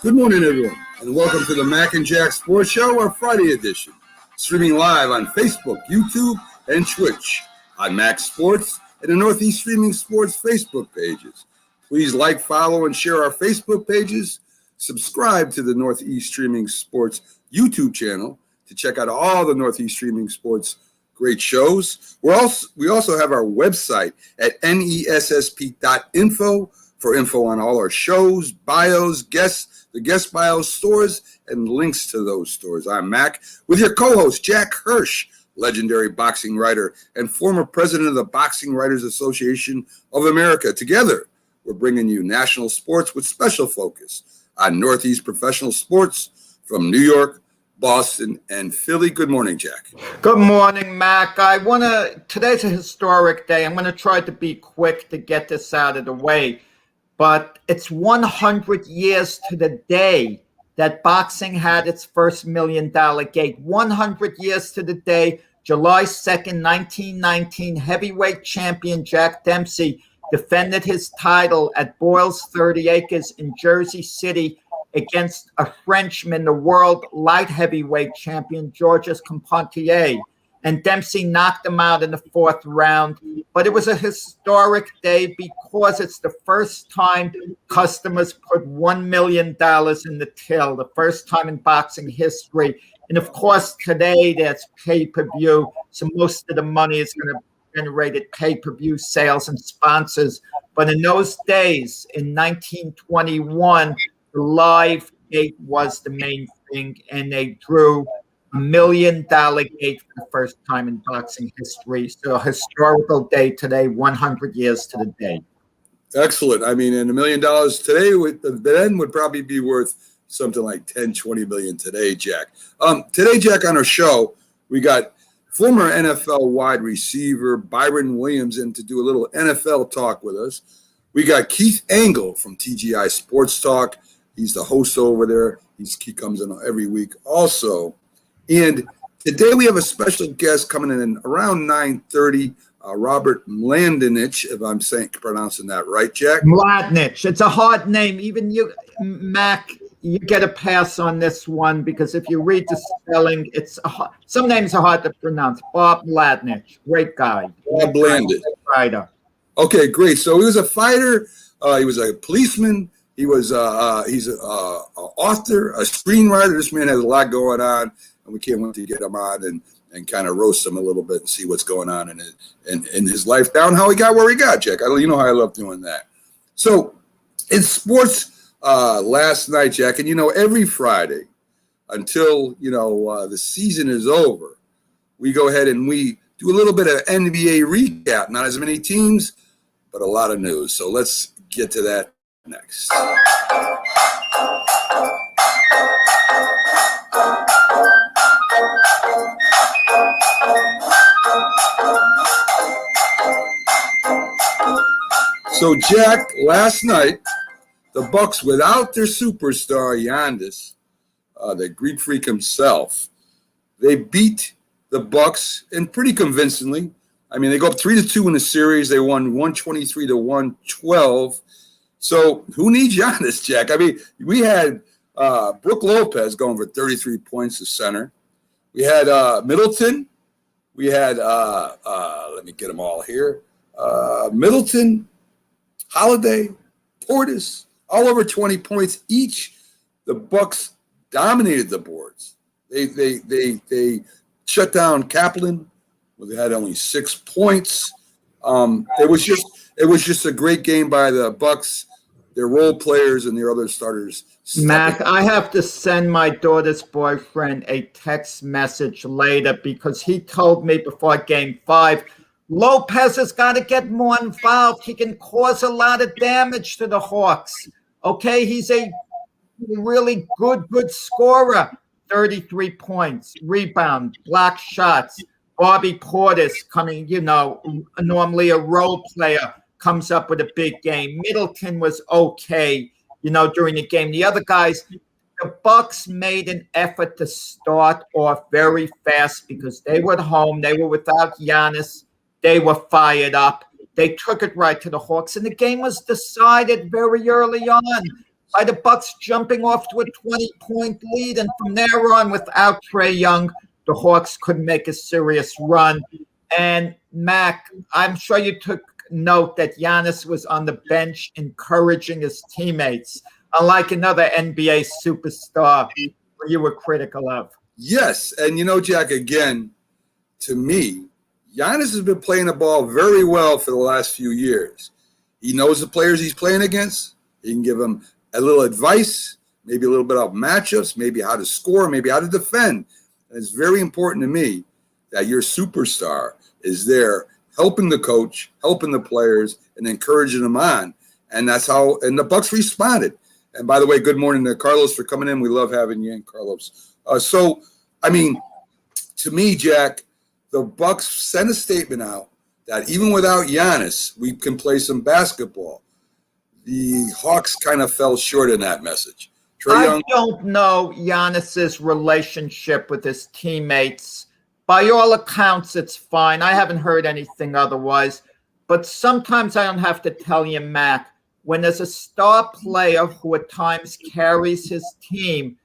Good morning, everyone, and welcome to the Mac and Jack Sports Show, our Friday edition, streaming live on Facebook, YouTube, and Twitch, on Mac Sports and the Northeast Streaming Sports Facebook pages. Please like, follow, and share our Facebook pages. Subscribe to the Northeast Streaming Sports YouTube channel to check out all the Northeast Streaming Sports great shows. We also have our website at nessp.info for info on all our shows, bios, guests, the guest bios, stores, and links to those stores. I'm Mac with your co-host, Jack Hirsch, legendary boxing writer and former president of the Boxing Writers Association of America. Together, we're bringing you national sports with special focus on Northeast professional sports from New York, Boston, and Philly. Good morning, Jack. Good morning, Mac. Today's a historic day. I'm going to try to be quick to get this out of the way. But it's 100 years to the day that boxing had its first $1 million gate. 100 years to the day, July 2nd, 1919, heavyweight champion Jack Dempsey defended his title at Boyle's 30 Acres in Jersey City against a Frenchman, the world light heavyweight champion, Georges Compantier. And Dempsey knocked him out in the fourth round. But it was a historic day because it's the first time customers put $1 million in the till, the first time in boxing history. And of course, today there's pay-per-view. So most of the money is going to be generated pay-per-view sales and sponsors. But in those days, in 1921, the live gate was the main thing, and they drew $1 million gate for the first time in boxing history. So a historical day today, 100 years to the day. Excellent. I mean, and $1 million today then would probably be worth something like 10, 20 million today, Jack. Today, Jack, on our show, we got former NFL wide receiver Byron Williams in to do a little NFL talk with us. We got Keith Engle from TGI Sports Talk. He's the host over there. He comes in every week also. And today we have a special guest coming in around 9:30, Robert Mlandich, if I'm pronouncing that right, Jack? Mlandich. It's a hard name. Even you, Mac, you get a pass on this one because if you read the spelling, some names are hard to pronounce. Bob Mlandich, great guy. Bob Mlandich. Fighter. Okay, great. So he was a fighter. He was a policeman. He's an author, a screenwriter. This man has a lot going on. We can't wait to get him on and kind of roast him a little bit and see what's going on in his life down, how he got where he got, Jack. You know how I love doing that. So in sports last night, Jack, and every Friday until the season is over, we go ahead and we do a little bit of NBA recap. Not as many teams, but a lot of news. So let's get to that next. So, Jack, last night, the Bucks, without their superstar Giannis, the Greek freak himself, they beat the Bucks, and pretty convincingly. I mean, they go up 3-2 in the series. They won 123-112. So, who needs Giannis, Jack? I mean, we had Brook Lopez going for 33 points as center. We had Middleton. We had, let me get them all here. Middleton, Holiday, Portis, all over 20 points each. The Bucks dominated the boards. They shut down Kaplan. They had only 6 points. It was just a great game by the Bucks, their role players and their other starters. Mac, I have to send my daughter's boyfriend a text message later because he told me before Game 5, Lopez has got to get more involved. He can cause a lot of damage to the Hawks. Okay, he's a really good scorer. 33 points, rebound, block shots. Bobby Portis coming, normally a role player, comes up with a big game. Middleton was okay, during the game. The other guys, the Bucks made an effort to start off very fast because they were at home. They were without Giannis. They were fired up. They took it right to the Hawks, and the game was decided very early on. by the Bucks jumping off to a 20-point lead, and from there on, without Trae Young, the Hawks couldn't make a serious run. And Mac, I'm sure you took note that Giannis was on the bench encouraging his teammates, unlike another NBA superstar you were critical of. Yes, and Jack, again, to me, Giannis has been playing the ball very well for the last few years. He knows the players he's playing against. He can give them a little advice, maybe a little bit of matchups, maybe how to score, maybe how to defend. And it's very important to me that your superstar is there helping the coach, helping the players, and encouraging them on. And that's how – and the Bucks responded. And by the way, good morning to Carlos for coming in. We love having you in, Carlos. To me, Jack, the Bucks sent a statement out that even without Giannis, we can play some basketball. The Hawks kind of fell short in that message. I don't know Giannis's relationship with his teammates. By all accounts, it's fine. I haven't heard anything otherwise. But sometimes I don't have to tell you, Mac, when there's a star player who at times carries his team,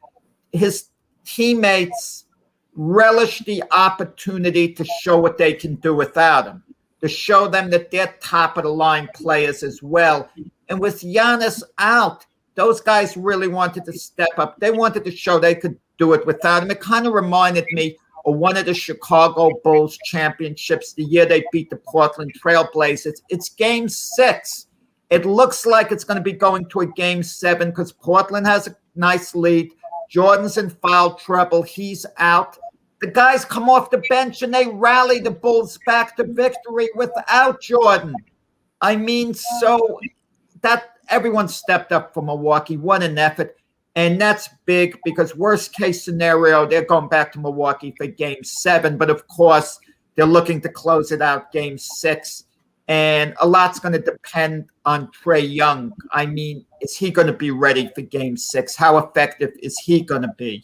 his teammates relish the opportunity to show what they can do without him, to show them that they're top-of-the-line players as well. And with Giannis out, those guys really wanted to step up. They wanted to show they could do it without him. It kind of reminded me of one of the Chicago Bulls championships, the year they beat the Portland Trail Blazers. It's Game 6. It looks like it's going to be going to a Game 7 because Portland has a nice lead. Jordan's in foul trouble. He's out. The guys come off the bench and they rally the Bulls back to victory without Jordan. I mean, so that everyone stepped up for Milwaukee. What an effort. And that's big because worst case scenario, they're going back to Milwaukee for Game 7. But of course, they're looking to close it out Game 6. And a lot's going to depend on Trae Young. I mean, is he going to be ready for Game 6? How effective is he going to be?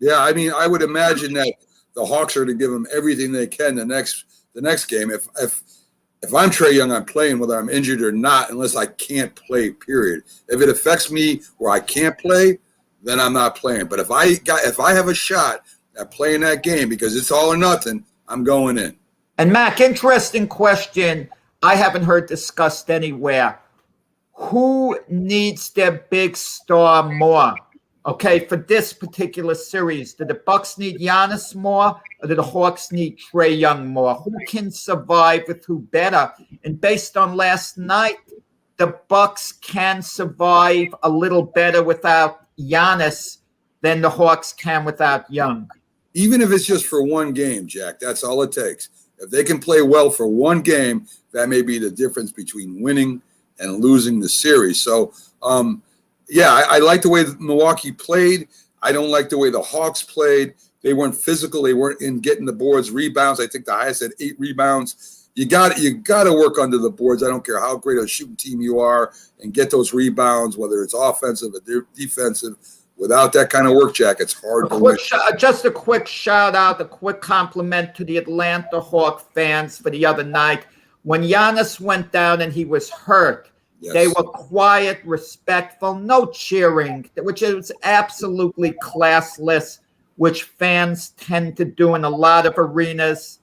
Yeah, I mean, I would imagine that the Hawks are to give him everything they can the next game. If I'm Trae Young, I'm playing whether I'm injured or not, unless I can't play, period. If it affects me where I can't play, then I'm not playing. But if I have a shot at playing that game because it's all or nothing, I'm going in. And Mac, interesting question I haven't heard discussed anywhere. Who needs their big star more? Okay, for this particular series, do the Bucks need Giannis more, or do the Hawks need Trae Young more? Who can survive with who better? And based on last night, the Bucks can survive a little better without Giannis than the Hawks can without Young. Even if it's just for one game, Jack, that's all it takes. If they can play well for one game, that may be the difference between winning and losing the series. So, I like the way Milwaukee played. I don't like the way the Hawks played. They weren't physical. They weren't in getting the boards, rebounds. I think the highest had 8 rebounds. You got to work under the boards. I don't care how great a shooting team you are, and get those rebounds, whether it's offensive or defensive. Without that kind of work, Jack, it's hard to win. Just a quick shout out, a quick compliment to the Atlanta Hawk fans for the other night. When Giannis went down and he was hurt, yes, they were quiet, respectful, no cheering, which is absolutely classless, which fans tend to do in a lot of arenas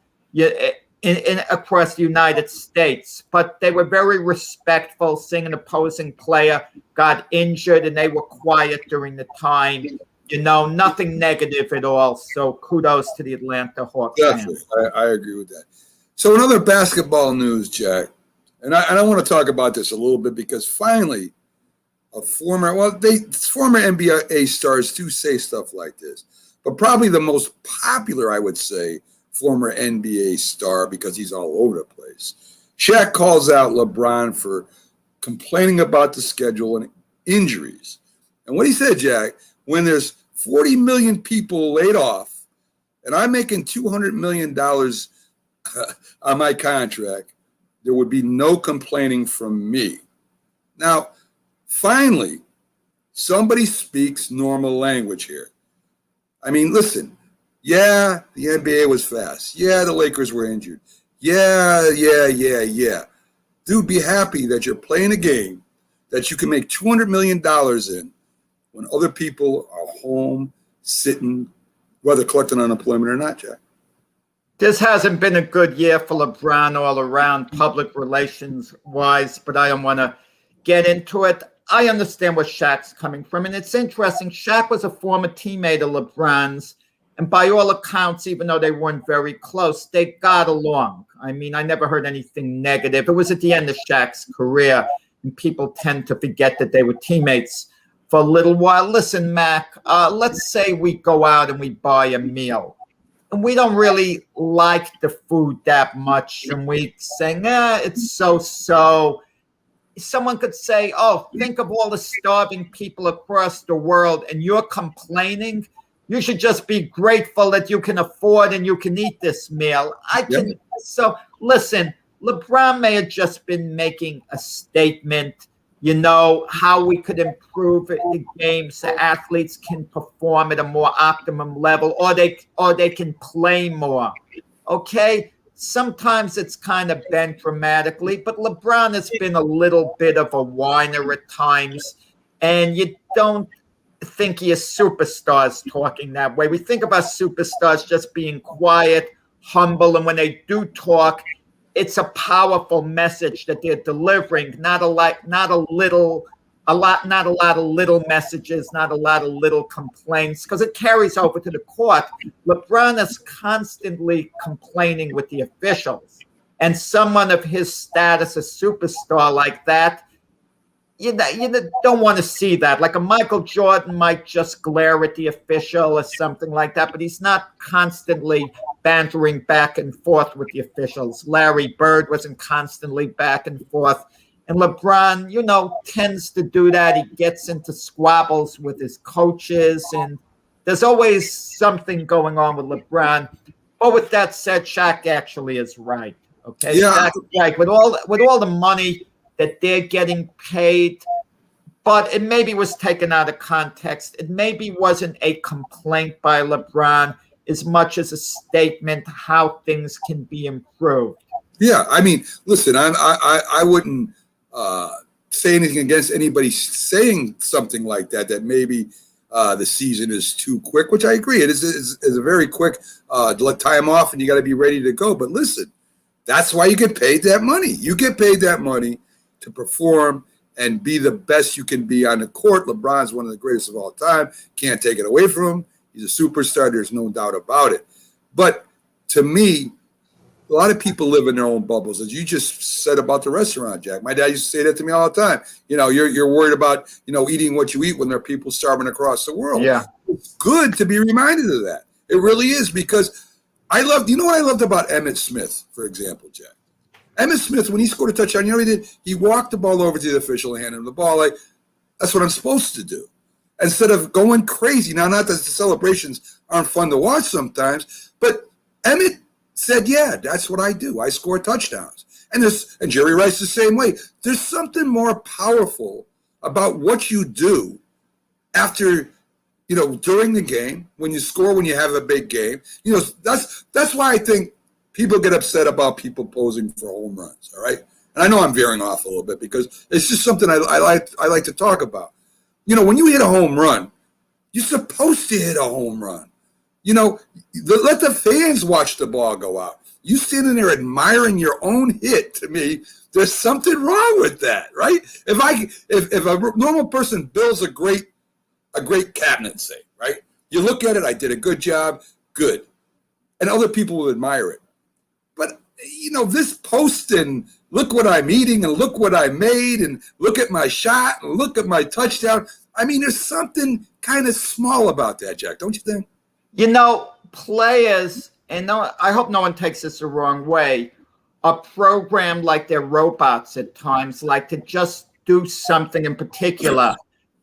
across the United States. But they were very respectful, seeing an opposing player got injured, and they were quiet during the time. Nothing negative at all. So kudos to the Atlanta Hawks fans. I agree with that. So in other basketball news, Jack, and I want to talk about this a little bit because finally former NBA stars do say stuff like this, but probably the most popular, I would say, former NBA star, because he's all over the place. Shaq calls out LeBron for complaining about the schedule and injuries. And what he said, Jack, when there's 40 million people laid off and I'm making $200 million on my contract, there would be no complaining from me. Now, finally, somebody speaks normal language here. I mean, listen. Yeah, the NBA was fast. Yeah, the Lakers were injured. Yeah. Dude, be happy that you're playing a game that you can make $200 million in when other people are home sitting, whether collecting unemployment or not, Jack. This hasn't been a good year for LeBron all around, public relations wise, but I don't want to get into it. I understand where Shaq's coming from, and it's interesting. Shaq was a former teammate of LeBron's, and by all accounts, even though they weren't very close, they got along. I mean, I never heard anything negative. It was at the end of Shaq's career, and people tend to forget that they were teammates for a little while. Listen, Mac, let's say we go out and we buy a meal, and we don't really like the food that much, and we say, it's so-so. Someone could say, oh, think of all the starving people across the world, and you're complaining. You should just be grateful that you can afford and you can eat this meal. So listen, LeBron may have just been making a statement, how we could improve the game so athletes can perform at a more optimum level, or they can play more. Okay? Sometimes it's kind of bent dramatically, but LeBron has been a little bit of a whiner at times, and you don't think he is superstars talking that way. We think about superstars just being quiet, humble, and when they do talk, it's a powerful message that they're delivering. Not a lot of little messages, not a lot of little complaints, because it carries over to the court. LeBron is constantly complaining with the officials, and someone of his status, a superstar like that, you don't want to see that. Like a Michael Jordan might just glare at the official or something like that, but he's not constantly bantering back and forth with the officials. Larry Bird wasn't constantly back and forth. And LeBron, tends to do that. He gets into squabbles with his coaches, and there's always something going on with LeBron. But with that said, Shaq actually is right. Okay, yeah. Shaq is right. With all the money that they're getting paid, but it maybe was taken out of context. It maybe wasn't a complaint by LeBron as much as a statement how things can be improved. Yeah, I mean, listen, I wouldn't say anything against anybody saying something like that, that maybe the season is too quick, which I agree. It is a very quick time off, and you got to be ready to go. But listen, that's why you get paid that money. You get paid that money to perform and be the best you can be on the court. LeBron's one of the greatest of all time. Can't take it away from him. He's a superstar. There's no doubt about it. But to me, a lot of people live in their own bubbles, as you just said about the restaurant, Jack. My dad used to say that to me all the time. You're worried about, eating what you eat when there are people starving across the world. Yeah. It's good to be reminded of that. It really is, because what I loved about Emmitt Smith, for example, Jack? Emmitt Smith, when he scored a touchdown, he did? He walked the ball over to the official and handed him the ball like, that's what I'm supposed to do. Instead of going crazy. Now, not that the celebrations aren't fun to watch sometimes, but Emmitt said, yeah, that's what I do. I score touchdowns. And Jerry Rice the same way. There's something more powerful about what you do after, during the game, when you score, when you have a big game. That's why I think people get upset about people posing for home runs, all right? And I know I'm veering off a little bit because it's just something I like to talk about. When you hit a home run, you're supposed to hit a home run. Let the fans watch the ball go out. You standing there admiring your own hit, to me, there's something wrong with that, right? If a normal person builds a great cabinet, say, right? You look at it, I did a good job, good. And other people will admire it. But, this posting, look what I'm eating and look what I made and look at my shot and look at my touchdown. I mean, there's something kind of small about that, Jack, don't you think? Players, and I hope no one takes this the wrong way, are programmed like they're robots at times, like to just do something in particular.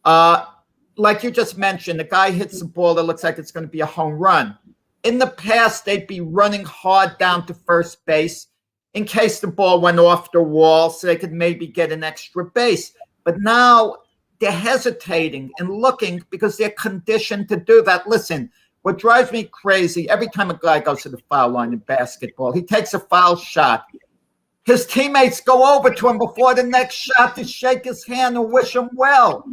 Like you just mentioned, the guy hits the ball that looks like it's going to be a home run. In the past, they'd be running hard down to first base in case the ball went off the wall so they could maybe get an extra base. But now they're hesitating and looking because they're conditioned to do that. Listen, what drives me crazy, every time a guy goes to the foul line in basketball, he takes a foul shot. His teammates go over to him before the next shot to shake his hand and wish him well.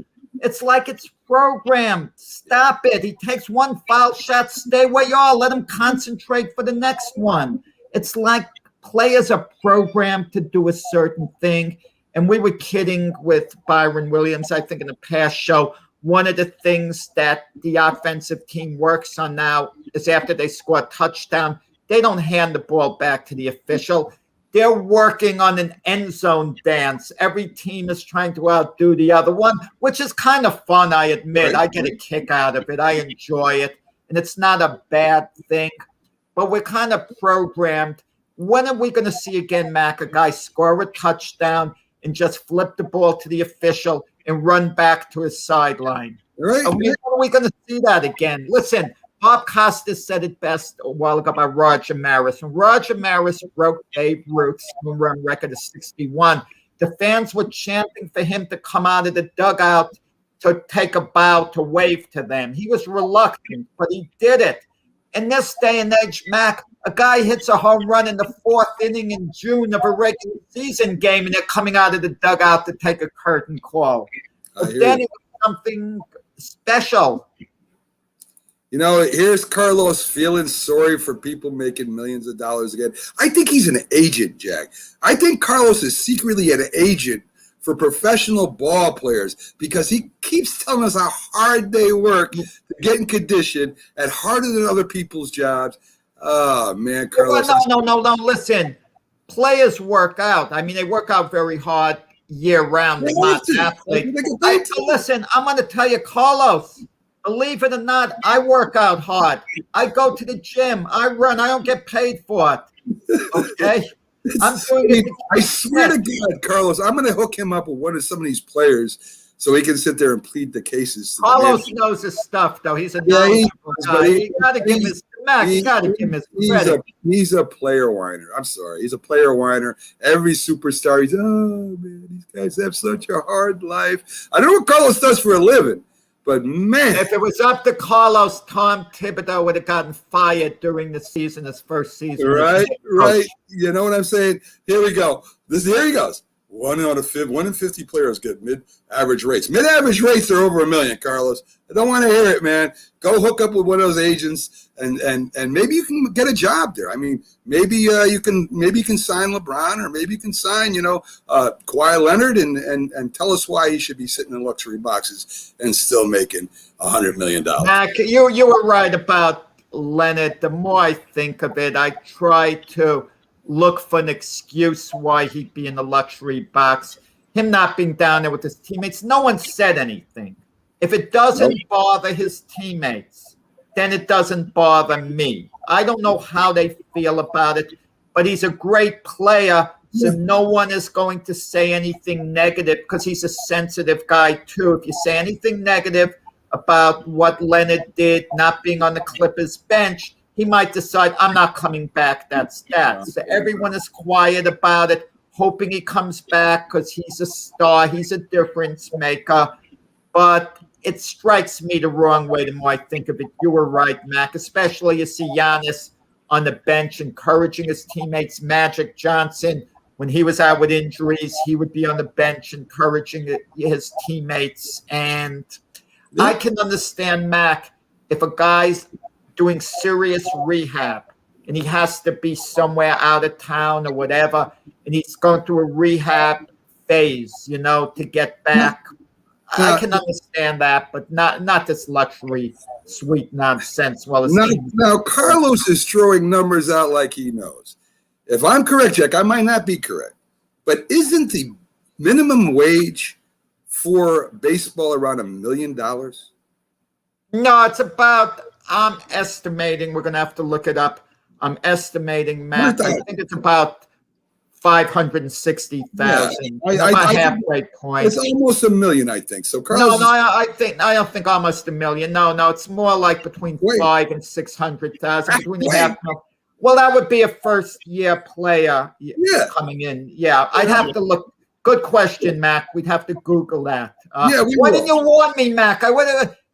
It's like it's programmed. Stop it. He takes one foul shot, stay where you are. Let him concentrate for the next one. It's like players are programmed to do a certain thing. And we were kidding with Byron Williams, I think, in the past show. One of the things that the offensive team works on now is after they score a touchdown, they don't hand the ball back to the official. They're working on an end zone dance. Every team is trying to outdo the other one, which is kind of fun, I admit. I get a kick out of it. I enjoy it. And it's not a bad thing. But we're kind of programmed. When are we going to see again, Mac, a guy score a touchdown and just flip the ball to the official and run back to his sideline? Right. When are we going to see that again? Listen, Bob Costas said it best a while ago about Roger Maris. When Roger Maris broke Babe Ruth's home run record of 61, the fans were chanting for him to come out of the dugout to take a bow, to wave to them. He was reluctant, but he did it. In this day and age, Mac, a guy hits a home run in the fourth inning in June of a regular season game, and they're coming out of the dugout to take a curtain call. But then it was something special. You know, here's Carlos feeling sorry for people making millions of dollars again. I think he's an agent, Jack. I think Carlos is secretly an agent for professional ball players because he keeps telling us how hard they work to get in condition and harder than other people's jobs. Oh, man, Carlos. No. Listen, players work out. I mean, they work out very hard year-round. They're not athletes. Listen, I'm going to tell you, Carlos, believe it or not, I work out hard. I go to the gym. I run. I don't get paid for it. Okay? I'm doing it. I swear to God, Carlos, I'm going to hook him up with some of these players so he can sit there and plead the cases. Carlos knows his stuff, though. He's a knowledgeable guy. You got to give him his credit. He's a player whiner. I'm sorry. He's a player whiner. Every superstar, he's, oh, man, these guys have such a hard life. I don't know what Carlos does for a living. But, man. If it was up to Carlos, Tom Thibodeau would have gotten fired during the season, his first season. Right. You know what I'm saying? Here we go. Here he goes. 1 in 50 players get mid-average rates. Mid-average rates are over $1 million, Carlos. I don't want to hear it, man. Go hook up with one of those agents, and maybe you can get a job there. I mean, maybe you can sign LeBron, or maybe you can sign, Kawhi Leonard, and tell us why he should be sitting in luxury boxes and still making $100 million. Mac, you were right about Leonard. The more I think of it, I try to look for an excuse why he'd be in the luxury box. Him not being down there with his teammates. No one said anything. If it doesn't bother his teammates, then it doesn't bother me. I don't know how they feel about it, but he's a great player, so no one is going to say anything negative because he's a sensitive guy too. If you say anything negative about what Leonard did, not being on the Clippers bench, he might decide, I'm not coming back, that's that. So everyone is quiet about it, hoping he comes back because he's a star, he's a difference maker. But it strikes me the wrong way the more I think of it. You were right, Mac, especially you see Giannis on the bench encouraging his teammates. Magic Johnson, when he was out with injuries, he would be on the bench encouraging his teammates. And I can understand, Mac, if a guy's doing serious rehab and he has to be somewhere out of town or whatever, and he's going through a rehab phase, to get back. I can understand that, but not this luxury sweet nonsense. Now Carlos is throwing numbers out like he knows. If I'm correct, Jack, I might not be correct, but isn't the minimum wage for baseball around $1 million? No, it's about, I'm estimating, we're going to have to look it up. I'm estimating, Matt, I think it's about 560,000. About halfway point. It's almost $1 million, I think. So Carlos, I don't think almost $1 million. No, it's more like between 500,000 and 600,000. Well, that would be a first-year player coming in. Yeah, I'd have to look. Good question, Mac. We'd have to Google that. Why didn't you warn me, Mac?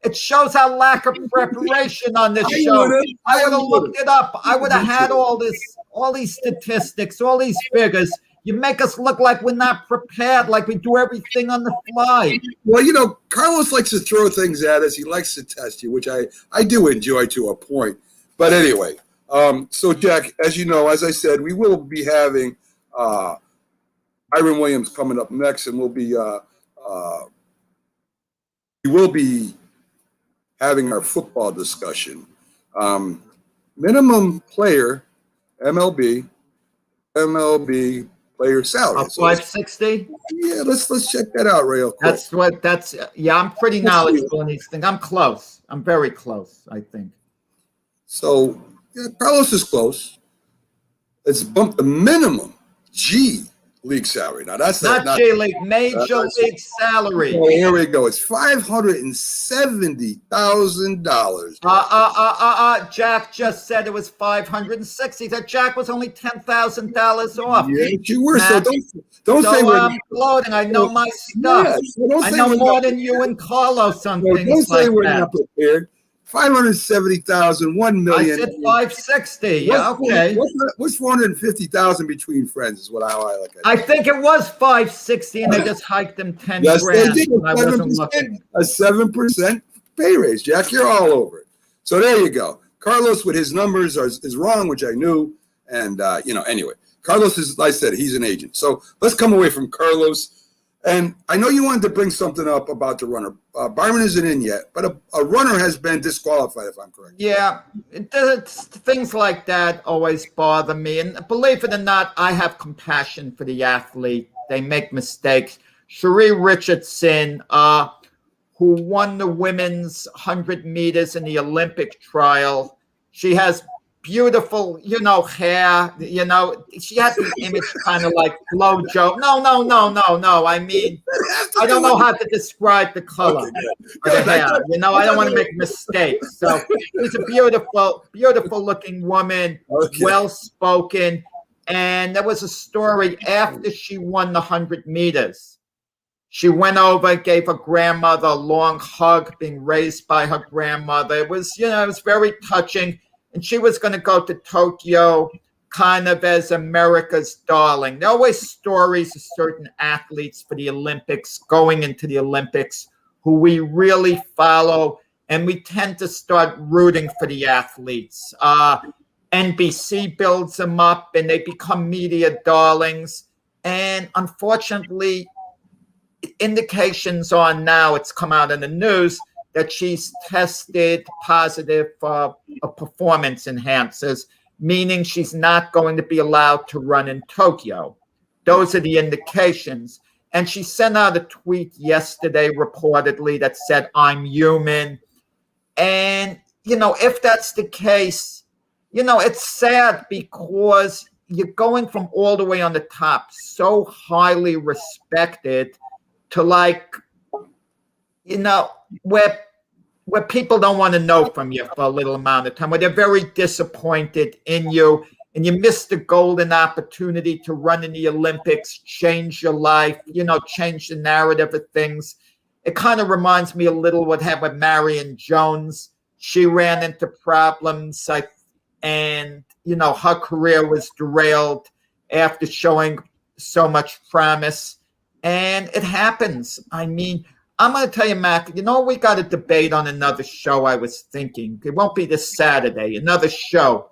It shows our lack of preparation on this show. I would have looked it up. I would have had all these statistics, all these figures. You make us look like we're not prepared, like we do everything on the fly. Well, you know, Carlos likes to throw things at us. He likes to test you, which I do enjoy to a point. But anyway, so Jack, as you know, as I said, we will be having Byron Williams coming up next, and we will be having our football discussion. Minimum player, MLB player salary. So 560. yeah, let's check that out real quick. I'm pretty knowledgeable in these things. I'm close. I'm very close, I think. So yeah, Carlos is close. Let's bump the minimum G League salary. Now that's not G League, Major League salary. Oh, here we go. It's $570,000. Jack just said it was 560. That Jack was only $10,000 off. Yeah, you were. Matt, So don't say I'm floating. I know my stuff. Yeah, so I know more than you and Carlos on things don't say like we're that. not prepared. 570,000, 1 million. I said 560. Yeah, okay. What's 450,000 between friends is what I like. I think it was 560, and they just hiked them 10 yes, grand. They did. I wasn't looking. A 7% pay raise. Jack, you're all over it. So there you go. Carlos with his numbers is wrong, which I knew. And, anyway, Carlos is, like I said, he's an agent. So let's come away from Carlos. And I know you wanted to bring something up about the runner. Byron isn't in yet, but a runner has been disqualified, if I'm correct. Yeah, things like that always bother me. And believe it or not, I have compassion for the athlete. They make mistakes. Cherie Richardson, who won the women's 100 meters in the Olympic trial, she has beautiful, hair. She had the image kind of like FloJo. No. I mean, I don't know how to describe the color of the hair. I don't want to make mistakes. So she's a beautiful looking woman, well-spoken. And there was a story after she won the 100 meters. She went over, gave her grandmother a long hug, being raised by her grandmother. It was very touching. And she was going to go to Tokyo kind of as America's darling. There are always stories of certain athletes for the Olympics, going into the Olympics, who we really follow, and we tend to start rooting for the athletes. NBC builds them up, and they become media darlings. And unfortunately, indications are now, it's come out in the news, that she's tested positive for performance enhancers, meaning she's not going to be allowed to run in Tokyo. Those are the indications. And she sent out a tweet yesterday, reportedly, that said, "I'm human." And, if that's the case, it's sad because you're going from all the way on the top, so highly respected, to where people don't want to know from you for a little amount of time, where they're very disappointed in you, and you miss the golden opportunity to run in the Olympics, change your life, change the narrative of things. It kind of reminds me a little what happened with Marion Jones. She ran into problems, and her career was derailed after showing so much promise. And it happens. I mean, I'm going to tell you, Mac, we got a debate on another show. I was thinking it won't be this Saturday, another show.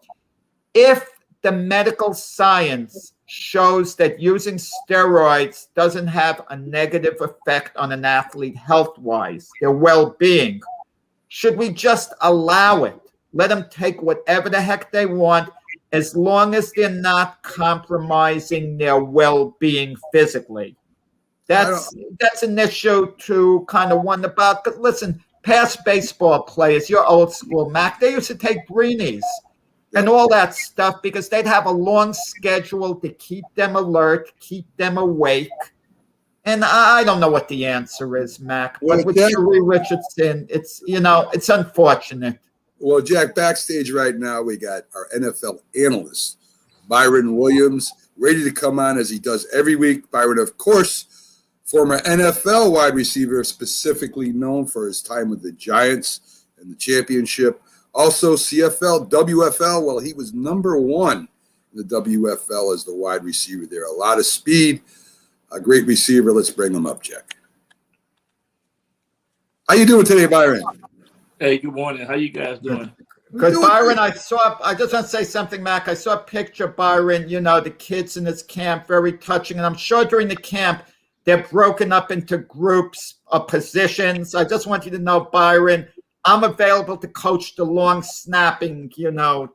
If the medical science shows that using steroids doesn't have a negative effect on an athlete health-wise, their well-being, should we just allow it? Let them take whatever the heck they want, as long as they're not compromising their well-being physically. That's an issue to kind of wonder about. But listen, past baseball players, you're old school, Mac, they used to take greenies and all that stuff because they'd have a long schedule to keep them alert, keep them awake. And I don't know what the answer is, Mac. But with Cherie Richardson, it's unfortunate. Well, Jack, backstage right now, we got our NFL analyst, Byron Williams, ready to come on as he does every week. Byron, of course, former NFL wide receiver, specifically known for his time with the Giants and the championship. Also CFL, WFL, well, he was number one the WFL as the wide receiver there. A lot of speed, a great receiver. Let's bring him up, Jack. How you doing today, Byron? Hey, good morning. How you guys doing? Good, Byron. I just want to say something, Mac. I saw a picture, Byron, the kids in this camp, very touching. And I'm sure during the camp, they're broken up into groups of positions. I just want you to know, Byron, I'm available to coach the long snapping,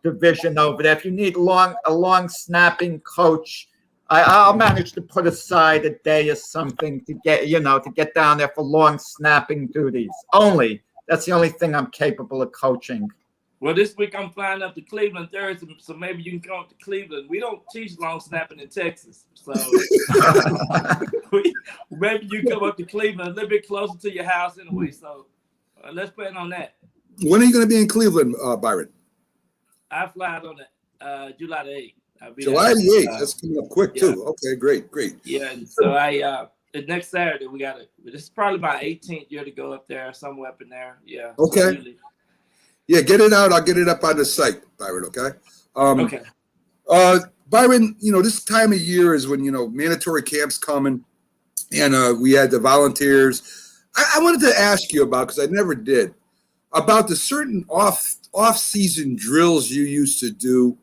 division over there. If you need a long snapping coach, I'll manage to put aside a day or something to get down there for long snapping duties. That's the only thing I'm capable of coaching. Well, this week I'm flying up to Cleveland Thursday, so maybe you can come up to Cleveland. We don't teach long snapping in Texas, so maybe you come up to Cleveland a little bit closer to your house anyway. So let's plan on that. When are you going to be in Cleveland, Byron? I fly out on July the 8th. July the 8th. That's coming up quick too. Okay, great. Yeah, and so the next Saturday this is probably my 18th year to go up there, somewhere up in there. Yeah. Okay. So yeah, get it out. I'll get it up on the site, Byron. Okay. Okay. Byron, this time of year is when mandatory camps coming, and we had the volunteers. I wanted to ask you about, because I never did, about the certain off-season drills you used to do,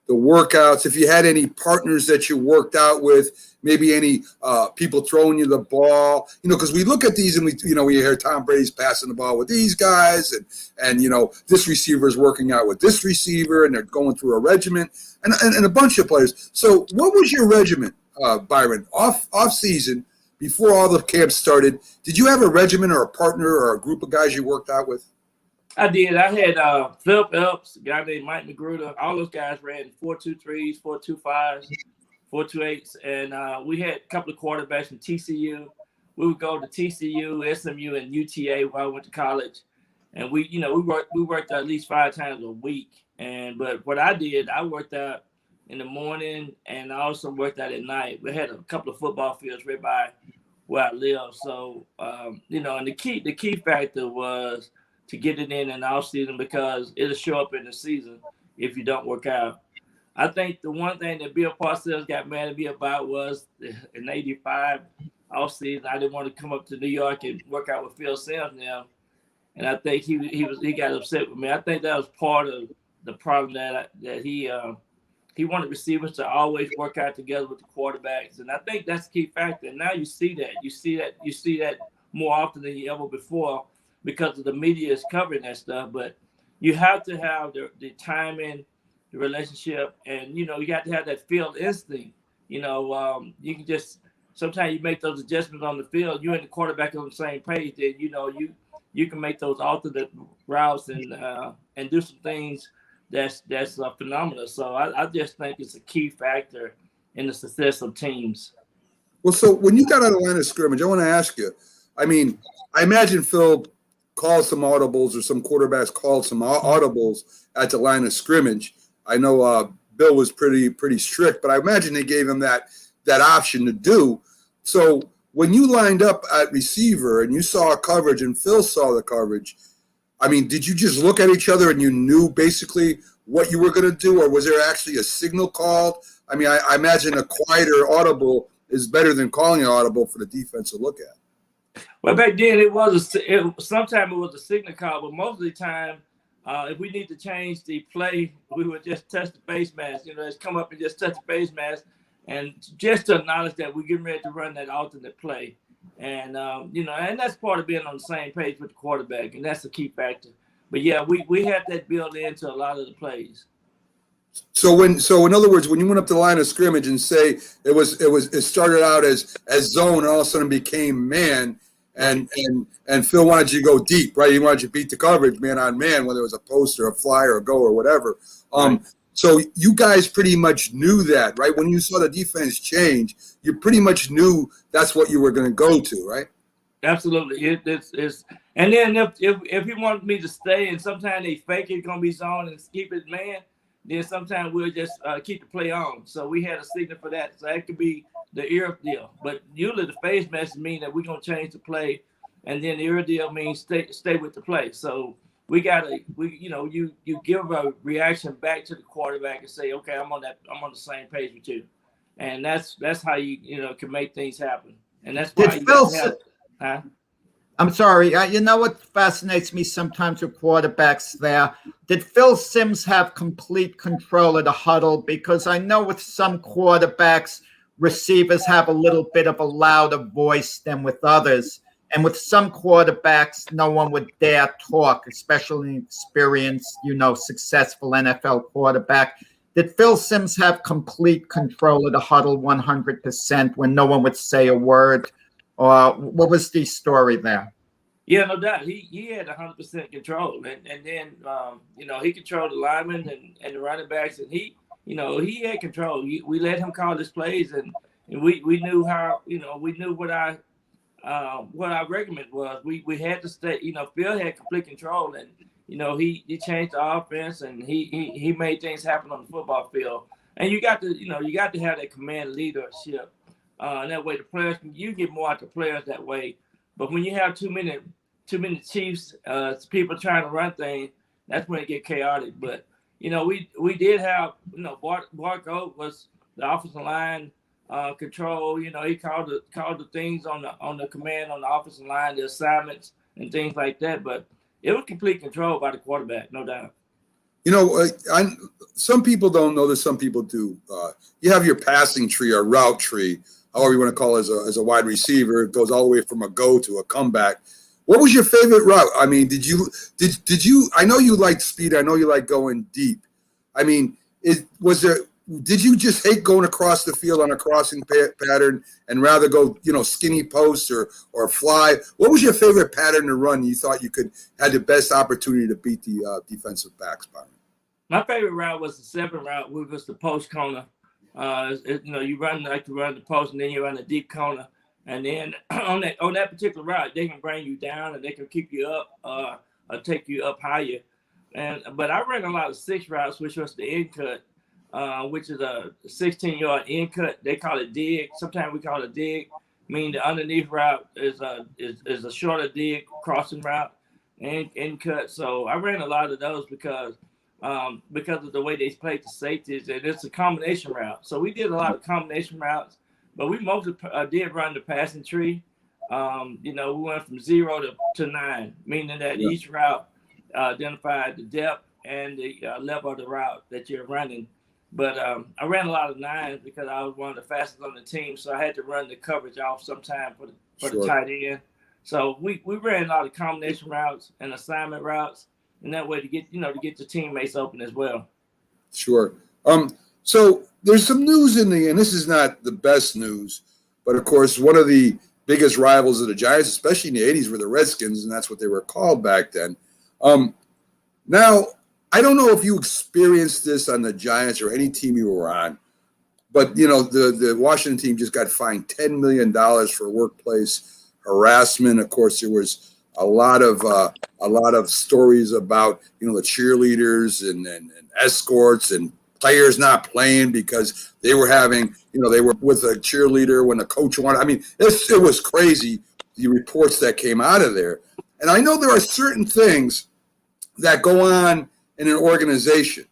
the workouts. If you had any partners that you worked out with, maybe any people throwing you the ball, because we look at these and we hear Tom Brady's passing the ball with these guys, and this receiver is working out with this receiver, and they're going through a regiment, and a bunch of players. So what was your regiment, Byron, off season, before all the camps started? Did you have a regiment or a partner or a group of guys you worked out with? I did. I had Phil Phelps, a guy named Mike Magruder. All those guys ran 4.23s, 4.25s, 4.28s, and we had a couple of quarterbacks from TCU. We would go to TCU, SMU, and UTA while I went to college, and we worked out at least 5 times a week. But what I did, I worked out in the morning, and I also worked out at night. We had a couple of football fields right by where I live, so and the key factor was to get it in the off season, because it'll show up in the season if you don't work out. I think the one thing that Bill Parcells got mad at me about was in '85 off season, I didn't want to come up to New York and work out with Phil Simms now, and I think he got upset with me. I think that was part of the problem that he wanted receivers to always work out together with the quarterbacks, and I think that's the key factor. And now you see that more often than you ever before, because of the media is covering that stuff. But you have to have the timing, the relationship, and you got to have that field instinct. You can just sometimes you make those adjustments on the field. You and the quarterback on the same page, then you can make those alternate routes and do some things that's phenomenal. So I just think it's a key factor in the success of teams. Well, so when you got out of line of scrimmage, I want to ask you. I mean, I imagine Phil called some audibles, or some quarterbacks called some audibles at the line of scrimmage. I know Bill was pretty strict, but I imagine they gave him that option to do. So when you lined up at receiver and you saw a coverage and Phil saw the coverage, I mean, did you just look at each other and you knew basically what you were going to do, or was there actually a signal called? I mean, I imagine a quieter audible is better than calling an audible for the defense to look at. Well, back then sometimes it was a signal call, but most of the time, if we need to change the play, we would just touch the face mask. Just come up and just touch the face mask, and just to acknowledge that we're getting ready to run that alternate play. And and that's part of being on the same page with the quarterback, and that's the key factor. But yeah, we had that built into a lot of the plays. So in other words, when you went up to the line of scrimmage and say it started out as zone and all of a sudden became man, and Phil wanted you to go deep, right? He wanted you to beat the coverage man on man, whether it was a post or a fly or a go or whatever. Right. So you guys pretty much knew that, right? When you saw the defense change, you pretty much knew that's what you were going to go to, right? Absolutely. It's and then if he wanted me to stay, and sometimes they fake it gonna be zone and keep it man, then sometimes we'll just keep the play on. So we had a signal for that. So that could be the ear deal. But usually the face message means that we're gonna change the play, and then the ear deal means stay with the play. So we you give a reaction back to the quarterback and say, okay, I'm on the same page with you, and that's how you can make things happen, and that's why Did you Phil? got to have, huh? I'm sorry. You know what fascinates me sometimes with quarterbacks there? Did Phil Simms have complete control of the huddle? Because I know with some quarterbacks, receivers have a little bit of a louder voice than with others. And with some quarterbacks, no one would dare talk, especially an experienced, successful NFL quarterback. Did Phil Simms have complete control of the huddle 100% when no one would say a word? Or what was the story there? Yeah, no doubt. He had 100% control, and then he controlled the linemen and the running backs, and he had control. We let him call his plays, and we knew how we knew what our regiment was. We had to stay. Phil had complete control, and he changed the offense, and he made things happen on the football field. And you got to have that command leadership. And that way the players, you get more out the players that way. But when you have too many Chiefs, people trying to run things, that's when it get chaotic. But we did have Barco was the offensive line control. He called the things on the command on the offensive line, the assignments and things like that. But it was complete control by the quarterback, no doubt. Some people don't know this, some people do. You have your passing tree or route tree, however you want to call it, as a wide receiver. It goes all the way from a go to a comeback. What was your favorite route? I mean, did you? I know you liked speed. I know you like going deep. I mean, did you just hate going across the field on a crossing pattern and rather go, skinny posts or fly? What was your favorite pattern to run? You thought you had the best opportunity to beat the defensive backs, Byron? My favorite route was the 7 route, which was the post corner. You run the post, and then you run the deep corner, and then on that particular route, they can bring you down and they can keep you up, or take you up higher. But I ran a lot of 6 routes, which was the end cut, which is a 16-yard end cut. They call it dig. Sometimes we call it dig. Meaning the underneath route is a shorter dig crossing route and end cut. So I ran a lot of those because of the way they played the safeties, and it's a combination route. So we did a lot of combination routes, but we mostly did run the passing tree. We went from 0 to 9, meaning that each route identified the depth and the level of the route that you're running. But I ran a lot of 9s because I was one of the fastest on the team, so I had to run the coverage off sometime for the tight end. So we ran a lot of combination routes and assignment routes, and that way to get the teammates open as well. Sure. So there's some news and this is not the best news, but of course one of the biggest rivals of the Giants, especially in the 80s, were the Redskins, and that's what they were called back then. Now, I don't know if you experienced this on the Giants or any team you were on, but the Washington team just got fined $10 million for workplace harassment. Of course, there was a lot of stories about the cheerleaders and escorts and players not playing because they were having they were with a cheerleader when the coach wanted. I mean, it was crazy, the reports that came out of there. And I know there are certain things that go on in an organization.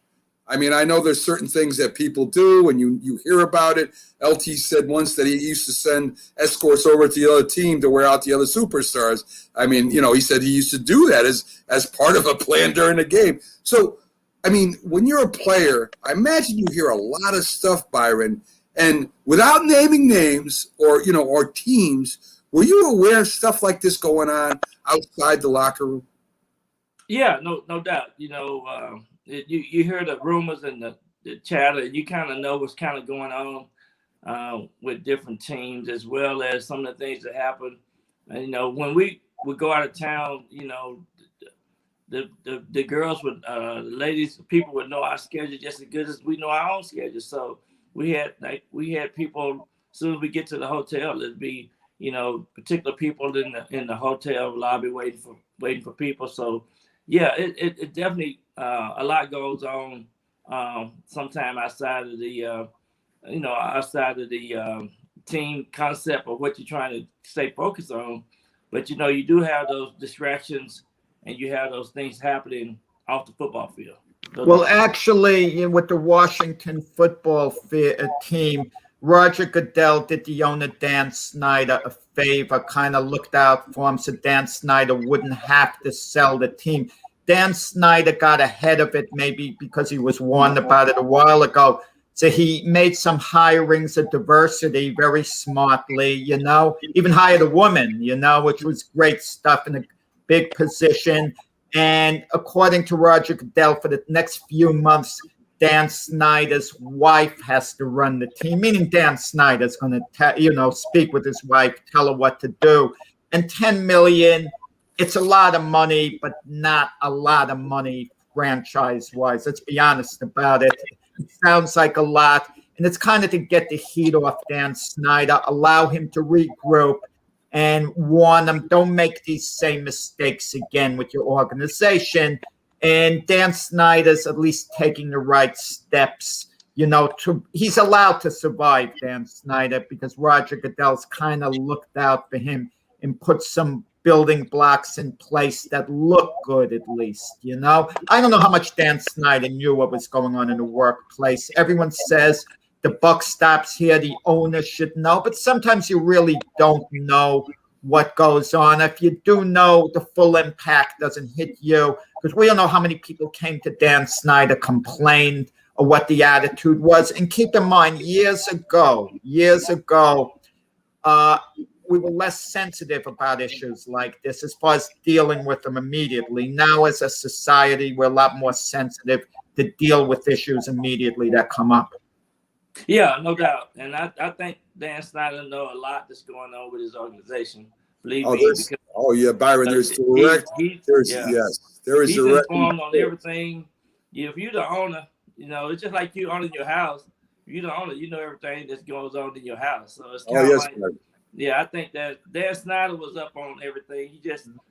I mean, I know there's certain things that people do and you hear about it. LT said once that he used to send escorts over to the other team to wear out the other superstars. I mean, he said he used to do that as part of a plan during the game. So, I mean, when you're a player, I imagine you hear a lot of stuff, Byron, and without naming names or teams, were you aware of stuff like this going on outside the locker room? Yeah, no doubt. You hear the rumors and the chatter, and you kind of know what's kind of going on with different teams, as well as some of the things that happen. And, when we would go out of town, the girls would, the ladies, people would know our schedule just as good as we know our own schedule. So we had people, as soon as we get to the hotel, there'd be, particular people in the hotel lobby waiting for people. So yeah, it definitely, a lot goes on sometime outside of the team concept of what you're trying to stay focused on. But you do have those distractions and you have those things happening off the football field. Well, actually, with the Washington football team, Roger Goodell did the owner Dan Snyder a favor, kind of looked out for him so Dan Snyder wouldn't have to sell the team. Dan Snyder got ahead of it, maybe because he was warned about it a while ago. So he made some hirings of diversity very smartly, even hired a woman, which was great stuff in a big position. And according to Roger Goodell, for the next few months, Dan Snyder's wife has to run the team, meaning Dan Snyder's going to, speak with his wife, tell her what to do. And $10 million, it's a lot of money, but not a lot of money franchise-wise. Let's be honest about it. It sounds like a lot, and it's kind of to get the heat off Dan Snyder, allow him to regroup, and warn them, don't make these same mistakes again with your organization. And Dan Snyder's at least taking the right steps, he's allowed to survive, Dan Snyder, because Roger Goodell's kind of looked out for him and put some building blocks in place that look good, at least, I don't know how much Dan Snyder knew what was going on in the workplace. Everyone says the buck stops here, the owner should know, but sometimes you really don't know what goes on. If you do know, the full impact doesn't hit you, because we don't know how many people came to Dan Snyder, complained, or what the attitude was. And keep in mind, years ago, we were less sensitive about issues like this as far as dealing with them immediately. Now, as a society, we're a lot more sensitive to deal with issues immediately that come up. Yeah, no doubt. And I think Dan Snyder knows a lot that's going on with his organization. Believe me. Yeah, Byron, there's direct. There is he's direct. informed on everything. If you're the owner, it's just like you owning your house. If you're the owner, you know everything that goes on in your house. So it's kind of I think that Dan Snyder was up on everything.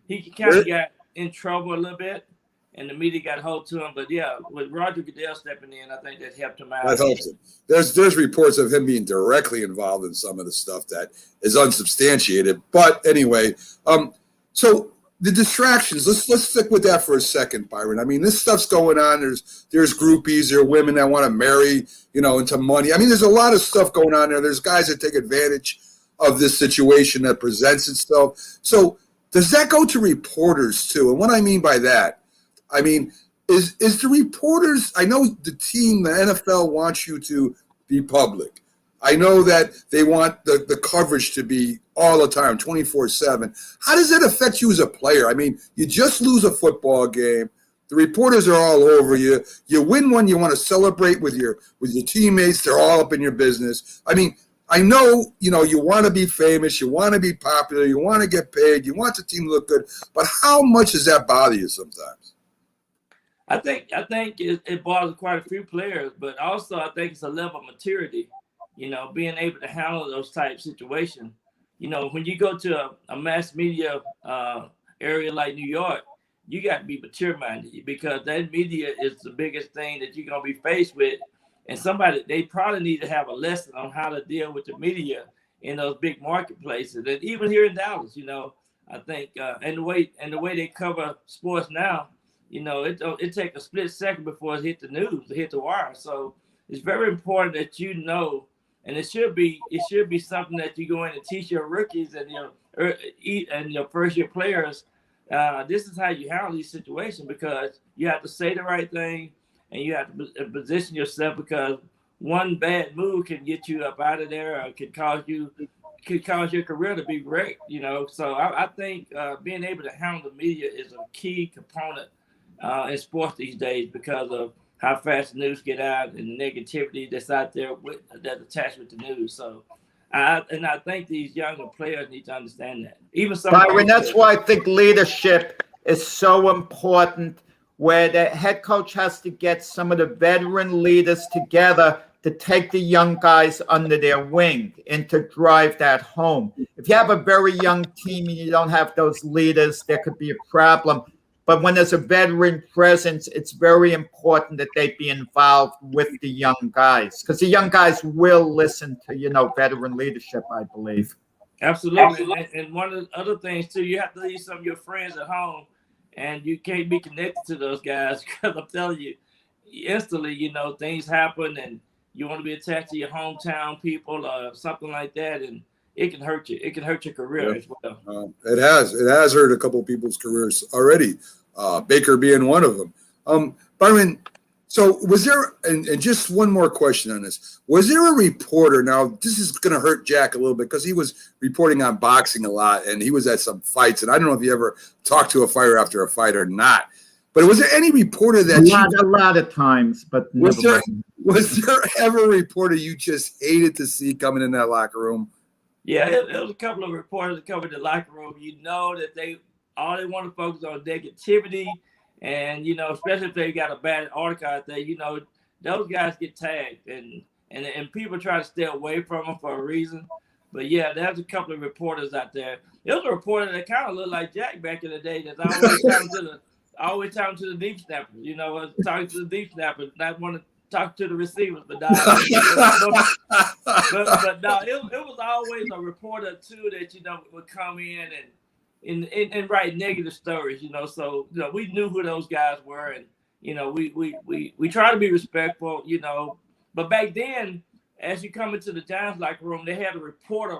He kind of got in trouble a little bit, and the media got hold to him. But with Roger Goodell stepping in, I think that helped him out. That helps him. There's reports of him being directly involved in some of the stuff that is unsubstantiated. But anyway, so the distractions. Let's stick with that for a second, Byron. I mean, this stuff's going on. There's groupies. There are women that want to marry, into money. I mean, there's a lot of stuff going on there. There's guys that take advantage of this situation that presents itself. So does that go to reporters too? And what I mean by that, is the reporters, I know the team, the NFL wants you to be public. I know that they want the coverage to be all the time, 24/7. How does that affect you as a player? I mean, you just lose a football game. The reporters are all over you. You win one, you want to celebrate with your teammates. They're all up in your business. I mean, I know, you want to be famous, you want to be popular, you want to get paid, you want the team to look good, but how much does that bother you sometimes? I think it bothers quite a few players, but also I think it's a level of maturity, being able to handle those type situations. When you go to a mass media area like New York, you got to be mature-minded, because that media is the biggest thing that you're going to be faced with. And they probably need to have a lesson on how to deal with the media in those big marketplaces. And even here in Dallas, I think, and the way they cover sports now, it takes a split second before it hit the news, to hit the wire. So it's very important that and it should be something that you go in and teach your rookies and your first year players. This is how you handle these situations, because you have to say the right thing. And you have to position yourself, because one bad move can get you up out of there, or could cause your career to be wrecked. So I think being able to handle the media is a key component in sports these days, because of how fast the news get out and the negativity that's out there that's attached with the news. So I think these younger players need to understand that. Even Byron, that's why I think leadership is so important, where the head coach has to get some of the veteran leaders together to take the young guys under their wing and to drive that home. If you have a very young team and you don't have those leaders, there could be a problem. But when there's a veteran presence, it's very important that they be involved with the young guys, because the young guys will listen to, veteran leadership, I believe. Absolutely. And one of the other things, too, you have to leave some of your friends at home and you can't be connected to those guys because I'm telling you, instantly, things happen, and you want to be attached to your hometown people or something like that, and it can hurt you. It can hurt your career as well. It has hurt a couple of people's careers already. Baker being one of them. Byron, so was there, and just one more question on this, was there a reporter, now this is going to hurt Jack a little bit because he was reporting on boxing a lot and he was at some fights, and I don't know if you ever talked to a fighter after a fight or not, but was there any reporter that a lot of times, but was there ever a reporter you just hated to see coming in that locker room? Yeah, it was a couple of reporters that come in the locker room. That all they want to focus on negativity. And, especially if they got a bad article out there, those guys get tagged and people try to stay away from them for a reason. But yeah, there's a couple of reporters out there. There was a reporter that kind of looked like Jack back in the day that's always talking to the deep snappers, talking to the deep snappers, not want to talk to the receivers, but no, it was always a reporter too that, would come in and write negative stories, so we knew who those guys were, and we try to be respectful, but back then, as you come into the Giants locker room, they had a reporter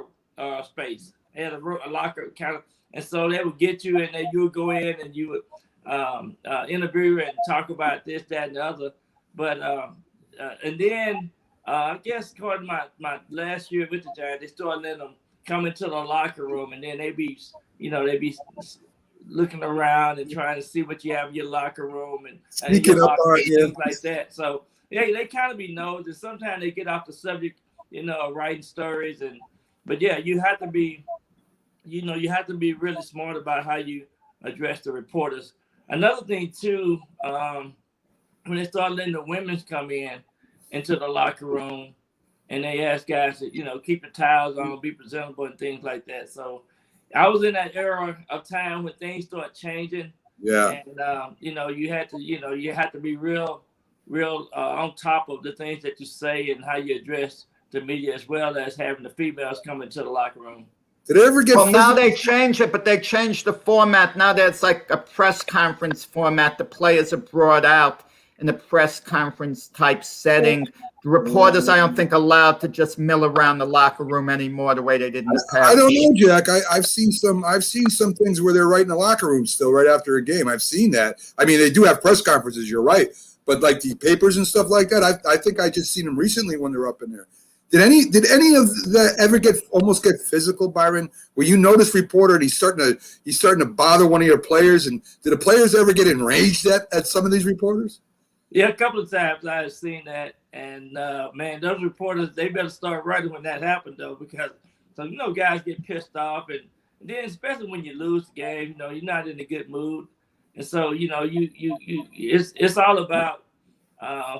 space. They had a locker kind of, and so they would get you, and then you would go in and you would interview and talk about this, that, and the other. But and then I guess according to my last year with the Giants, they started letting them come into the locker room, and then they be looking around and trying to see what you have in your locker room and things like that. So they kind of be nosy. Sometimes they get off the subject, writing stories, but yeah, you have to be really smart about how you address the reporters. Another thing too, when they start letting the women's come into the locker room, and they ask guys to, keep the towels on, be presentable and things like that. So I was in that era of time when things start changing. Yeah. And, you had to be real on top of the things that you say and how you address the media, as well as having the females come into the locker room. Did it ever get now they change it, but they changed the format. Now there's like a press conference format. The players are brought out in the press conference type setting. The reporters, I don't think, allowed to just mill around the locker room anymore the way they did in the past. I don't know, Jack. I've seen some things where they're right in the locker room still right after a game. I've seen that. I mean, they do have press conferences. You're right, but like the papers and stuff like that, I think I just seen them recently when they're up in there. Did any of that ever almost get physical, Byron? Where you notice reporter and he's starting to bother one of your players, and did the players ever get enraged at some of these reporters? Yeah, a couple of times I've seen that, and man, those reporters, they better start writing when that happened though, because guys get pissed off, and then especially when you lose the game, you're not in a good mood, and so it's all about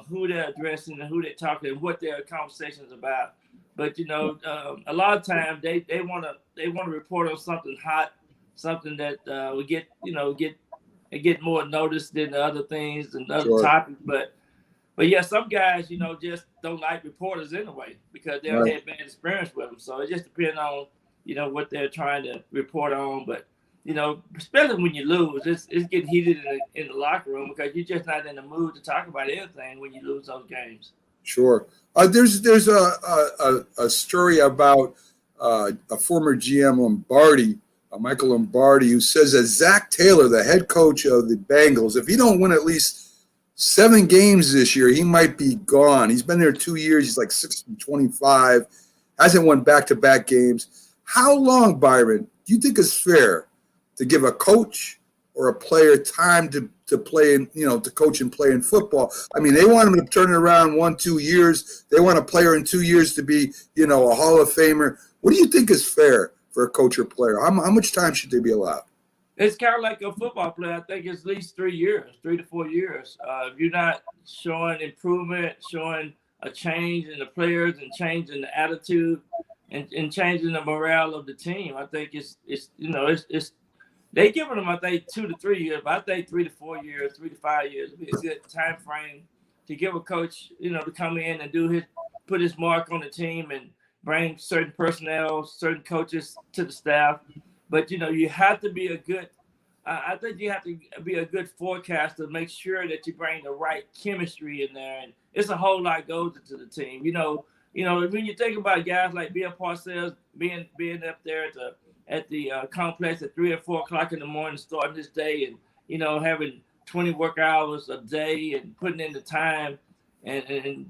who they're addressing and who they're talking and what their conversation's about. But a lot of times they want to report on something hot, something that will get more notice than the other things and other topics. But yeah, some guys just don't like reporters anyway because they had bad experience with them. So it just depends on what they're trying to report on. But especially when you lose, it's getting heated in the locker room because you're just not in the mood to talk about anything when you lose those games. Sure. There's a story about a former GM Lombardi, Michael Lombardi, who says that Zach Taylor, the head coach of the Bengals, if he don't win at least 7 games this year, he might be gone. He's been there 2 years. He's like 6-25, hasn't won back-to-back games. How long, Byron, do you think is fair to give a coach or a player time to play in, to coach and play in football? I mean, they want him to turn it around 1-2 years. They want a player in 2 years to be, a Hall of Famer. What do you think is fair for a coach or player? How much time should they be allowed? It's kind of like a football player. I think it's at least 3 years, 3 to 4 years. If you're not showing improvement, showing a change in the players and changing the attitude and changing the morale of the team, I think it's they giving them, I think, 2 to 3 years, but I think 3 to 4 years, 3 to 5 years would be a good time frame to give a coach, to come in and put his mark on the team and bring certain personnel, certain coaches to the staff. But you have to be a good I think you have to be a good forecaster, make sure that you bring the right chemistry in there, and it's a whole lot goes into the team. When you think about guys like Bill Parcells being up there at the complex at 3 or 4 o'clock in the morning, starting this day, and having 20 work hours a day and putting in the time, and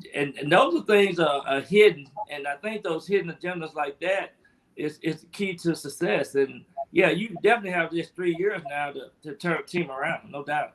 those are things are hidden, and I think those hidden agendas like that is the key to success. And yeah, you definitely have just 3 years now to turn a team around, no doubt.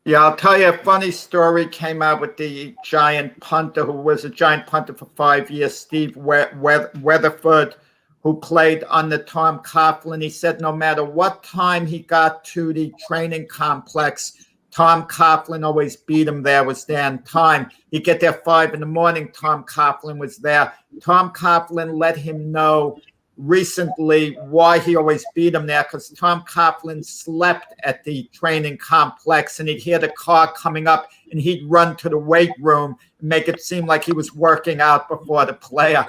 Yeah, I'll tell you a funny story came out with the giant punter who was a giant punter for 5 years, Steve Weatherford, who played under Tom Coughlin. He said no matter what time he got to the training complex, Tom Coughlin always beat him there, was there in time. He'd get there 5 a.m, Tom Coughlin was there. Tom Coughlin let him know recently why he always beat him there, because Tom Coughlin slept at the training complex, and he'd hear the car coming up and he'd run to the weight room and make it seem like he was working out before the player.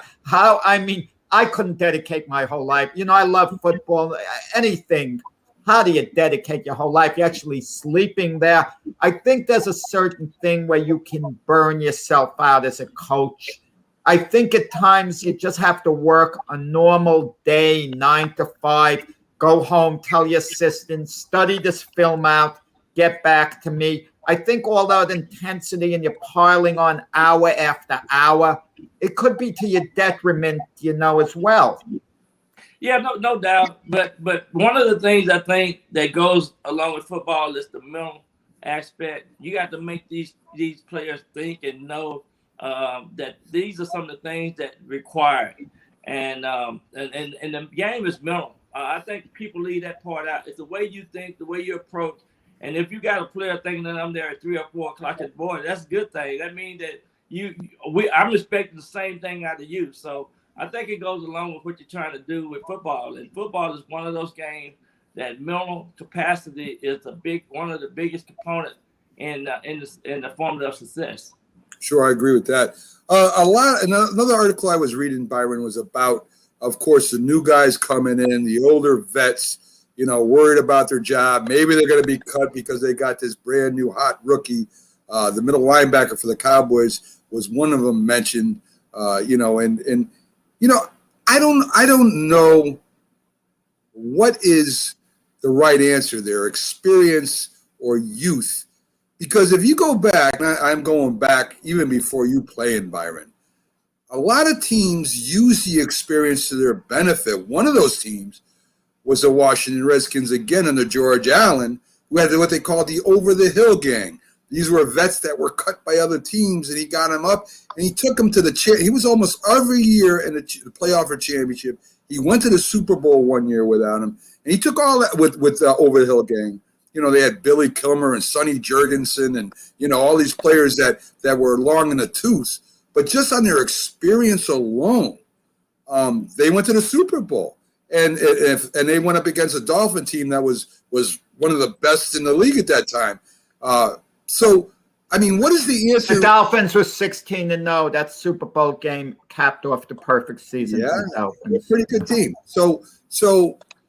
I couldn't dedicate my whole life. I love football, anything. How do you dedicate your whole life? You're actually sleeping there. I think there's a certain thing where you can burn yourself out as a coach. I think at times you just have to work a normal day, 9 to 5, go home, tell your assistant, study this film out, get back to me. I think all that intensity and you're piling on hour after hour, it could be to your detriment, as well. Yeah, no doubt. But one of the things I think that goes along with football is the mental aspect. You got to make these players think and know that these are some of the things that require, and the game is mental. I think people leave that part out. It's the way you think, the way you approach, and if you got a player thinking that I'm there at 3 or 4 o'clock at boy, that's a good thing. That means that I'm expecting the same thing out of you. So I think it goes along with what you're trying to do with football, and football is one of those games that mental capacity is one of the biggest components in the formula of success. Sure, I agree with that. Another article I was reading, Byron, was about, of course, the new guys coming in, the older vets, worried about their job. Maybe they're going to be cut because they got this brand new hot rookie. The middle linebacker for the Cowboys was one of them mentioned. I don't know what is the right answer there, experience or youth. Because if you go back, and I'm going back even before you playing, Byron, a lot of teams use the experience to their benefit. One of those teams was the Washington Redskins, again under George Allen, who had what they called the over-the-hill gang. These were vets that were cut by other teams, and he got them up, and he took them to he was almost every year in the playoff or championship. He went to the Super Bowl one year without him, and he took all that with the over-the-hill gang. They had Billy Kilmer and Sonny Jurgensen and, all these players that were long in the tooth. But just on their experience alone, they went to the Super Bowl. And they went up against a Dolphin team that was one of the best in the league at that time. What is the answer? The Dolphins were 16-0. That Super Bowl game capped off the perfect season. Yeah, for the Dolphins. A pretty good team. So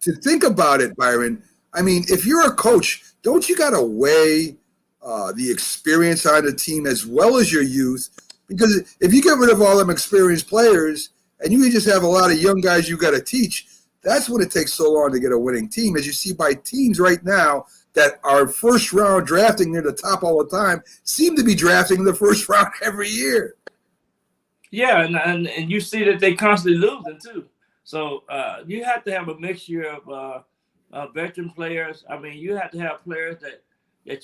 to think about it, Byron, if you're a coach, don't you got to weigh the experience on the team as well as your youth? Because if you get rid of all them experienced players and you just have a lot of young guys you got to teach, that's when it takes so long to get a winning team. As you see by teams right now that are first round drafting near the top all the time, seem to be drafting the first round every year. Yeah, and you see that they constantly losing too. So you have to have a mixture of veteran players. You have to have players that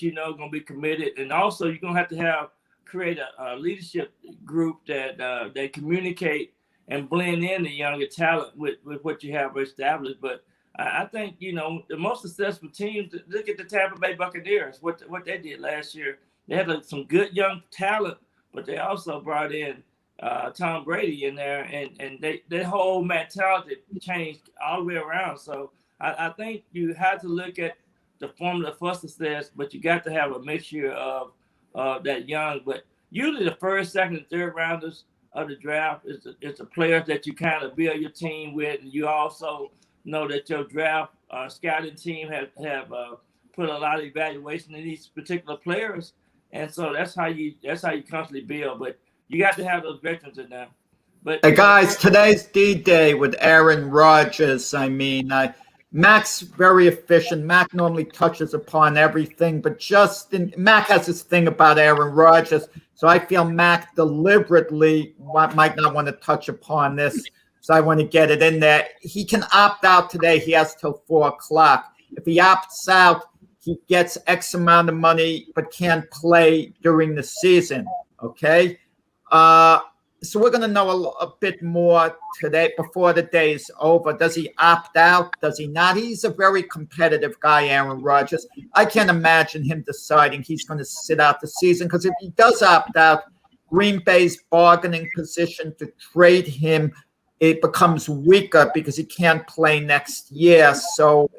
going to be committed, and also you're going to have create a leadership group that they communicate and blend in the younger talent with what you have established. But I think the most successful teams. Look at the Tampa Bay Buccaneers. What they did last year. They had some good young talent, but they also brought in Tom Brady in there, and their whole mentality changed all the way around. So I think you have to look at the formula for success, but you got to have a mixture of that young. But usually the first, second, and third rounders of the draft is the players that you kind of build your team with, and you also know that your draft scouting team have put a lot of evaluation in these particular players, and so that's how you constantly build. But you got to have those veterans in there. But Hey guys, today's D-Day with Aaron Rodgers. I mean, Mac's very efficient. Mac normally touches upon everything, but Mac has this thing about Aaron Rodgers, so I feel Mac deliberately might not want to touch upon this, so I want to get it in there. He can opt out today. He has till 4 o'clock. If he opts out, he gets X amount of money, but can't play during the season, okay? So we're going to know a bit more today before the day is over. Does he opt out? Does he not? He's a very competitive guy, Aaron Rodgers. I can't imagine him deciding he's going to sit out the season, because if he does opt out, Green Bay's bargaining position to trade him, it becomes weaker because he can't play next year. So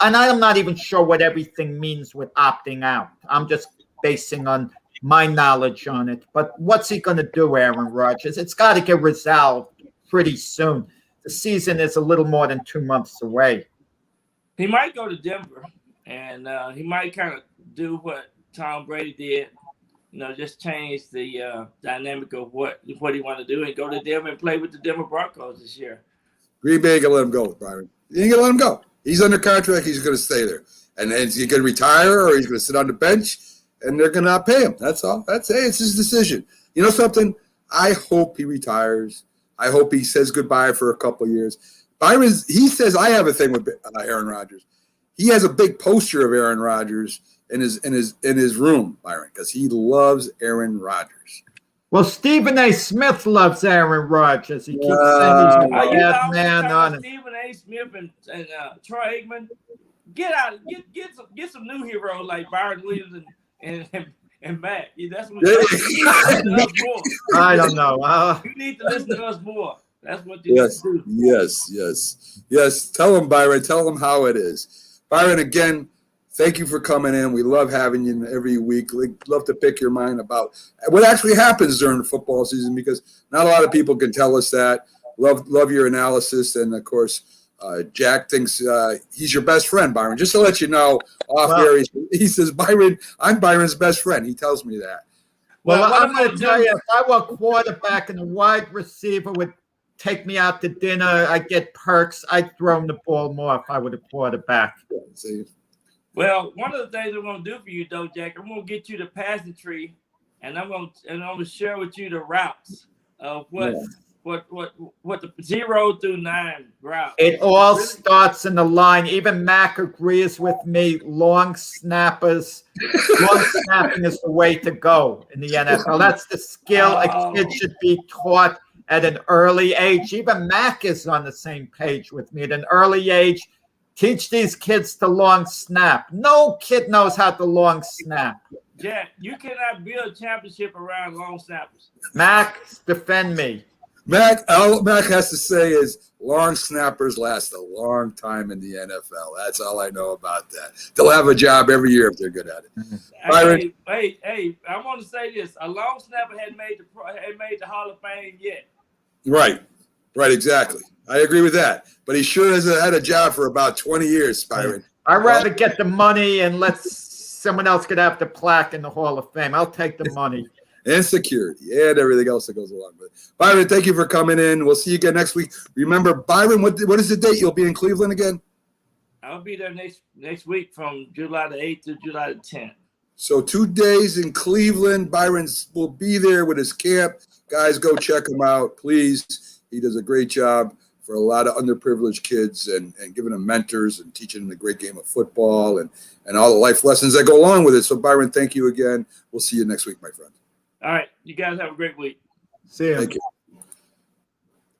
and I'm not even sure what everything means with opting out. I'm just basing on my knowledge on it. But what's he going to do, Aaron Rodgers? It's got to get resolved pretty soon. The season is a little more than 2 months away. He might go to Denver, and he might kind of do what Tom Brady did, just change the dynamic of what he want to do and go to Denver and play with the Denver Broncos this year. Green Bay ain't gonna let him go, Byron. You ain't gonna let him go. He's under contract. He's gonna stay there, and then he's gonna retire or he's gonna sit on the bench, and they're gonna not pay him. That's all. It's his decision. You know something? I hope he retires. I hope he says goodbye for a couple of years. He says I have a thing with Aaron Rodgers. He has a big poster of Aaron Rodgers in his room, Byron, because he loves Aaron Rodgers. Well, Stephen A. Smith loves Aaron Rodgers. He keeps saying he's a bad man on it. Stephen A. Smith and Troy Aikman, get out, get some new heroes like Byron Williams and Matt. That's what you need to listen to us more. I don't know. You need to listen to us more. That's what you need to do. Yes. Tell them, Byron. Tell them how it is. Byron, again, thank you for coming in. We love having you every week. We love to pick your mind about what actually happens during the football season, because not a lot of people can tell us that. Love your analysis. And, of course, Jack thinks he's your best friend, Byron. Just to let you know, air, he says, Byron, I'm Byron's best friend. He tells me that. Well, I'm going to tell you, if I were quarterback and a wide receiver would take me out to dinner, I get perks, I'd throw him the ball more if I were the quarterback. See? Well, one of the things I'm going to do for you, though, Jack, I'm going to get you the passing tree, and I'm going to share with you the routes of what the 0 through 9 route. It all starts in the line. Even Mac agrees with me. Long snapping is the way to go in the NFL. That's the skill a kid should be taught at an early age. Even Mac is on the same page with me. At an early age, teach these kids to long snap. No kid knows how to long snap. Jack, you cannot build a championship around long snappers. Mac, defend me. All Mac has to say is long snappers last a long time in the NFL. That's all I know about that. They'll have a job every year if they're good at it. Byron, hey, I want to say this. A long snapper hadn't made the Hall of Fame yet. Right, exactly. I agree with that. But he sure has had a job for about 20 years, Byron. I'd rather get the money and let someone else get have the plaque in the Hall of Fame. I'll take the money. And security and everything else that goes along with it. Byron, thank you for coming in. We'll see you again next week. Remember, Byron, what is the date you'll be in Cleveland again? I'll be there next week from July the 8th to July the 10th. So 2 days in Cleveland. Byron will be there with his camp. Guys, go check him out, please. He does a great job for a lot of underprivileged kids and giving them mentors and teaching them the great game of football and all the life lessons that go along with it. So, Byron, thank you again. We'll see you next week, my friend. All right. You guys have a great week. See you. Thank you.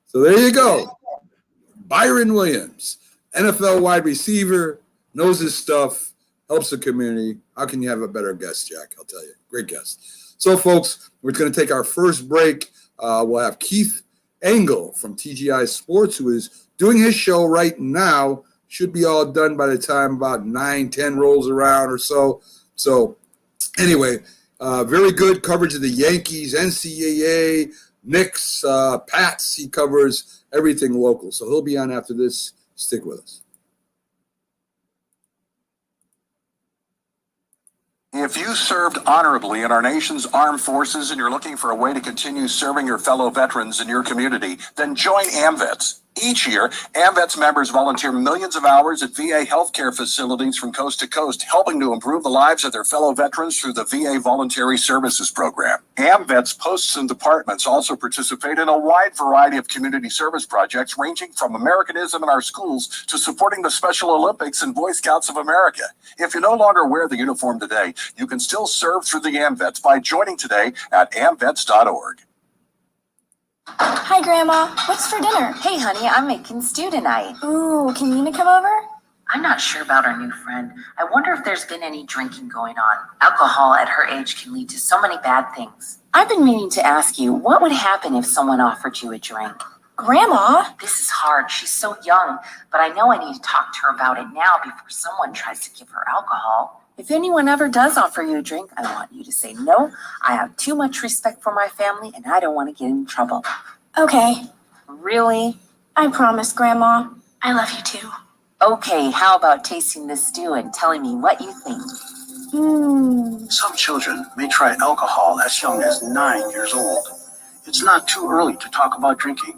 So there you go. Byron Williams, NFL wide receiver, knows his stuff, helps the community. How can you have a better guest, Jack? I'll tell you. Great guest. So, folks, we're going to take our first break. We'll have Keith Engle from TGI Sports, who is doing his show right now. Should be all done by the time about 9-10 rolls around or so. So, anyway, very good coverage of the Yankees, NCAA, Knicks, Pats. He covers everything local. So he'll be on after this Stick with us. If you served honorably in our nation's armed forces and you're looking for a way to continue serving your fellow veterans in your community, then join AMVETS. Each year, AMVETS members volunteer millions of hours at VA healthcare facilities from coast to coast, helping to improve the lives of their fellow veterans through the VA Voluntary Services Program. AMVETS posts and departments also participate in a wide variety of community service projects, ranging from Americanism in our schools to supporting the Special Olympics and Boy Scouts of America. If you no longer wear the uniform today, you can still serve through the AMVETS by joining today at amvets.org. Hi, Grandma. What's for dinner? Hey, honey, I'm making stew tonight. Ooh, can Nina come over? I'm not sure about our new friend. I wonder if there's been any drinking going on. Alcohol at her age can lead to so many bad things. I've been meaning to ask you, what would happen if someone offered you a drink? Grandma? This is hard. She's so young, but I know I need to talk to her about it now before someone tries to give her alcohol. If anyone ever does offer you a drink, I want you to say no. I have too much respect for my family, and I don't want to get in trouble. Okay. Really? I promise, Grandma. I love you too. Okay, how about tasting this stew and telling me what you think? Some children may try alcohol as young as 9 years old. It's not too early to talk about drinking.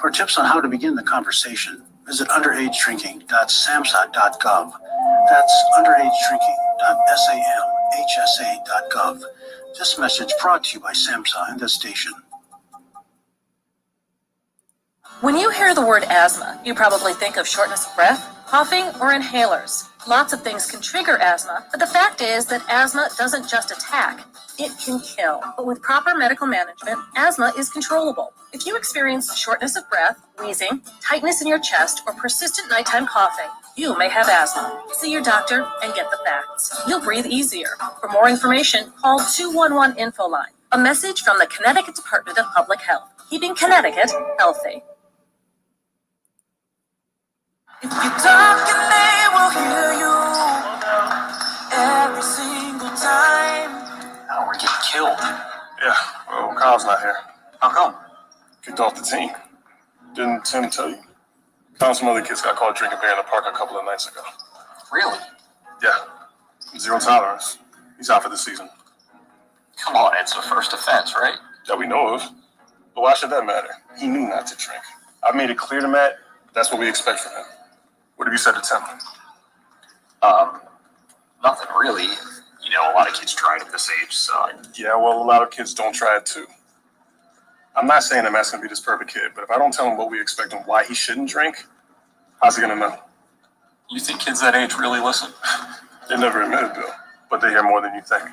For tips on how to begin the conversation, visit underagedrinking.samhsa.gov. That's underagedrinking.samhsa.gov. This message brought to you by SAMHSA and this station. When you hear the word asthma, you probably think of shortness of breath, coughing, or inhalers. Lots of things can trigger asthma, but the fact is that asthma doesn't just attack, it can kill. But with proper medical management, asthma is controllable. If you experience shortness of breath, wheezing, tightness in your chest, or persistent nighttime coughing, you may have asthma. See your doctor and get the facts. You'll breathe easier. For more information, call 211 Infoline. A message from the Connecticut Department of Public Health, keeping Connecticut healthy. If you talk and they will hear you every single time. Now we're getting killed. Yeah, well, Kyle's not here. How come? Kicked off the team. Didn't Tim tell you? Kyle and some other kids got caught drinking beer in the park a couple of nights ago. Really? Yeah, 0 tolerance. He's out for the season. Come on, it's a first offense, right? That we know of. But why should that matter? He knew not to drink. I made it clear to Matt, that's what we expect from him. What have you said to Tim? Nothing really. You know, a lot of kids try it at this age, so. Yeah, well, a lot of kids don't try it too. I'm not saying that Matt's gonna be this perfect kid, but if I don't tell him what we expect and why he shouldn't drink, how's he gonna know? You think kids that age really listen? They never admit it, Bill, but they hear more than you think.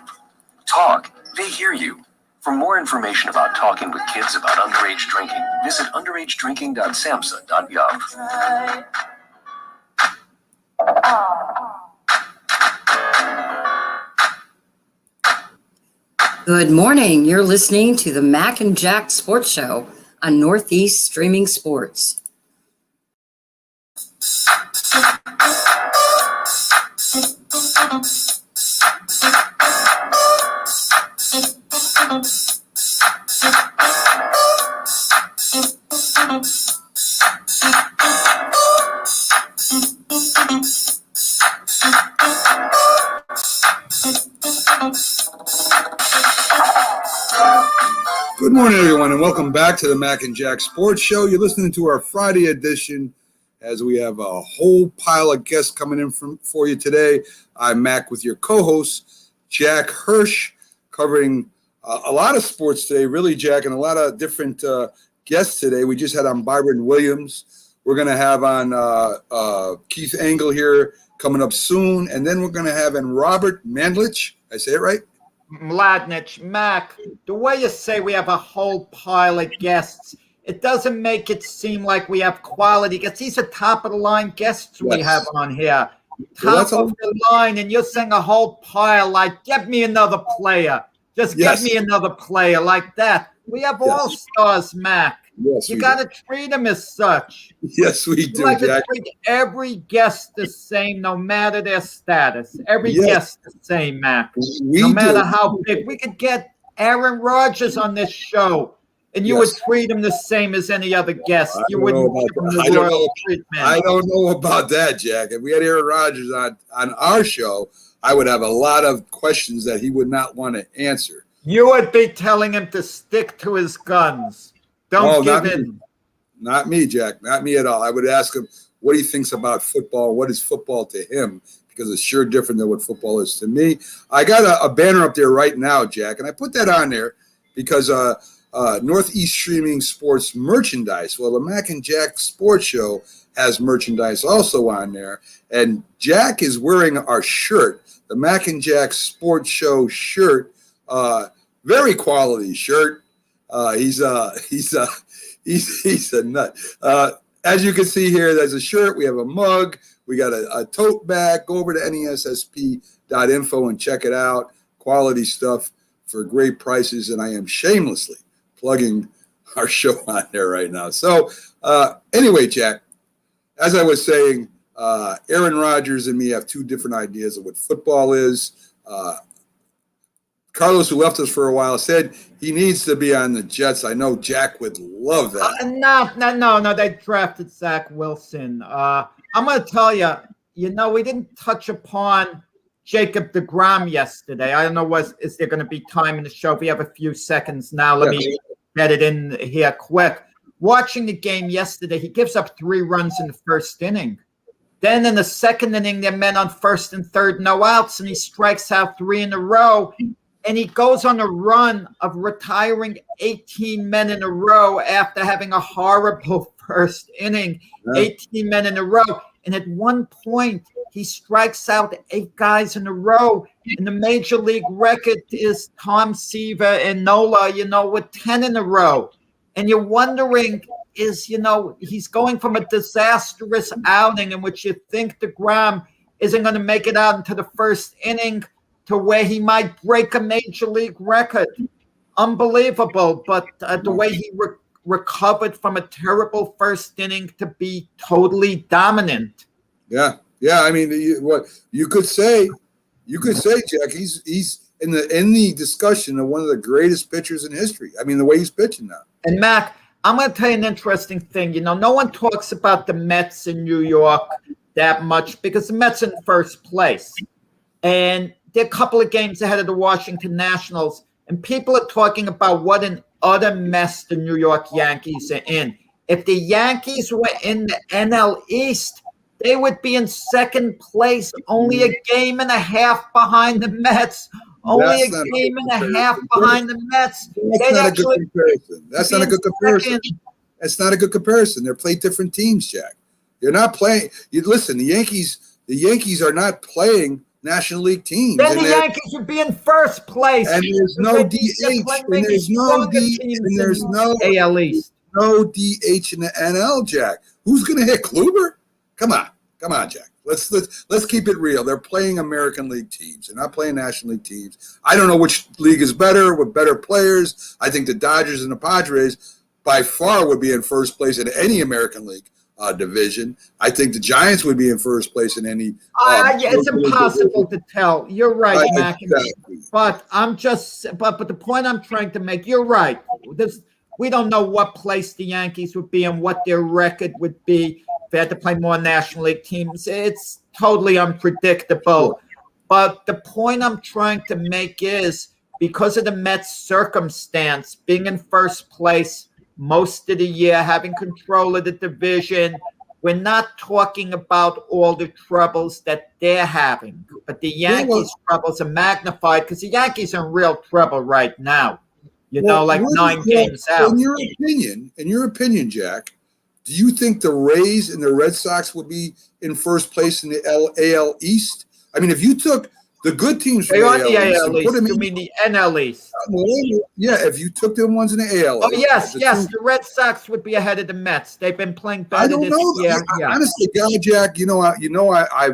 Talk. They hear you. For more information about talking with kids about underage drinking, visit underagedrinking.samhsa.gov. Good morning. You're listening to the Mac and Jack Sports Show on Northeast Streaming Sports. Good morning, everyone, and welcome back to the Mac and Jack Sports Show. You're listening to our Friday edition as we have a whole pile of guests coming in for you today. I'm Mac with your co-host, Jack Hirsch, covering a lot of sports today, really, Jack, and a lot of different guests today. We just had on Byron Williams. We're going to have on Keith Engle here coming up soon, and then we're going to have in Robert Mlandich. I say it right? Mlandich, Mac, the way you say we have a whole pile of guests, it doesn't make it seem like we have quality guests. These are top-of-the-line guests we have on here. Top of the line, and you're saying a whole pile like, get me another player. Just get me another player like that. We have all-stars, Mac. Yes, you got to treat them as such. Yes, we do, like Jack. To treat every guest the same, no matter their status. Every guest the same, Mac. No matter how big. We could get Aaron Rodgers on this show. And you would treat him the same as any other guest. You wouldn't give him the royal treatment. I don't know about that, Jack. If we had Aaron Rodgers on our show, I would have a lot of questions that he would not want to answer. You would be telling him to stick to his guns. Don't give in. Not me, Jack. Not me at all. I would ask him what he thinks about football. What is football to him? Because it's sure different than what football is to me. I got a banner up there right now, Jack, and I put that on there because Northeast Streaming Sports merchandise. Well, the Mac and Jack Sports Show has merchandise also on there, and Jack is wearing our shirt, the Mac and Jack Sports Show shirt. Very quality shirt. He's a nut. As you can see here, there's a shirt. We have a mug. We got a tote bag. Go over to nessp.info and check it out. Quality stuff for great prices, and I am shamelessly plugging our show on there right now. So anyway, Jack, as I was saying, Aaron Rodgers and me have two different ideas of what football is. Carlos, who left us for a while, said he needs to be on the Jets. I know Jack would love that. No. They drafted Zach Wilson. I'm going to tell you, we didn't touch upon Jacob deGrom yesterday. I don't know, is there going to be time in the show? If we have a few seconds now, let me get it in here quick. Watching the game yesterday, he gives up 3 runs in the first inning. Then in the second inning, they're men on first and third, no outs, and he strikes out 3 in a row. And he goes on a run of retiring 18 men in a row after having a horrible first inning, 18 men in a row. And at one point, he strikes out 8 guys in a row. And the major league record is Tom Seaver and Nola, with 10 in a row. And you're wondering, he's going from a disastrous outing in which you think DeGrom isn't going to make it out into the first inning to where he might break a major league record. Unbelievable. But the way he recovered from a terrible first inning to be totally dominant. Yeah. I mean, what you could say, Jack, he's in the discussion of one of the greatest pitchers in history. I mean, the way he's pitching now. And Mac, I'm going to tell you an interesting thing. No one talks about the Mets in New York that much because the Mets are in first place. And they're a couple of games ahead of the Washington Nationals. And people are talking about what an utter mess the New York Yankees are in. If the Yankees were in the NL East, they would be in second place, only a game and a half behind the Mets. Only a game and a half behind the Mets. That's not a good comparison. That's not a good comparison. That's not a good comparison. They're playing different teams, Jack. You're not playing. Listen, the Yankees are not playing National League teams. Then the Yankees would be in first place. And there's no DH. And there's no DH. And there's no AL East. No DH in the NL, Jack. Who's going to hit Kluber? Come on, Jack. Let's keep it real. They're playing American League teams. They're not playing National League teams. I don't know which league is better with better players. I think the Dodgers and the Padres by far would be in first place in any American League division. I think the Giants would be in first place in any. It's impossible to tell. You're right, Mac. Exactly. But but the point I'm trying to make, you're right. We don't know what place the Yankees would be and what their record would be. If they had to play more National League teams, it's totally unpredictable. But the point I'm trying to make is because of the Mets' circumstance, being in first place most of the year, having control of the division, we're not talking about all the troubles that they're having. But the Yankees' troubles are magnified because the Yankees are in real trouble right now. 9 games out. In your opinion, Jack, do you think the Rays and the Red Sox would be in first place in the AL East? I mean, if you took the good teams from the AL East, you mean the NL East? Yeah, if you took them ones in the AL. Oh, yes. The Red Sox would be ahead of the Mets. They've been playing better this year. Honestly, Jack,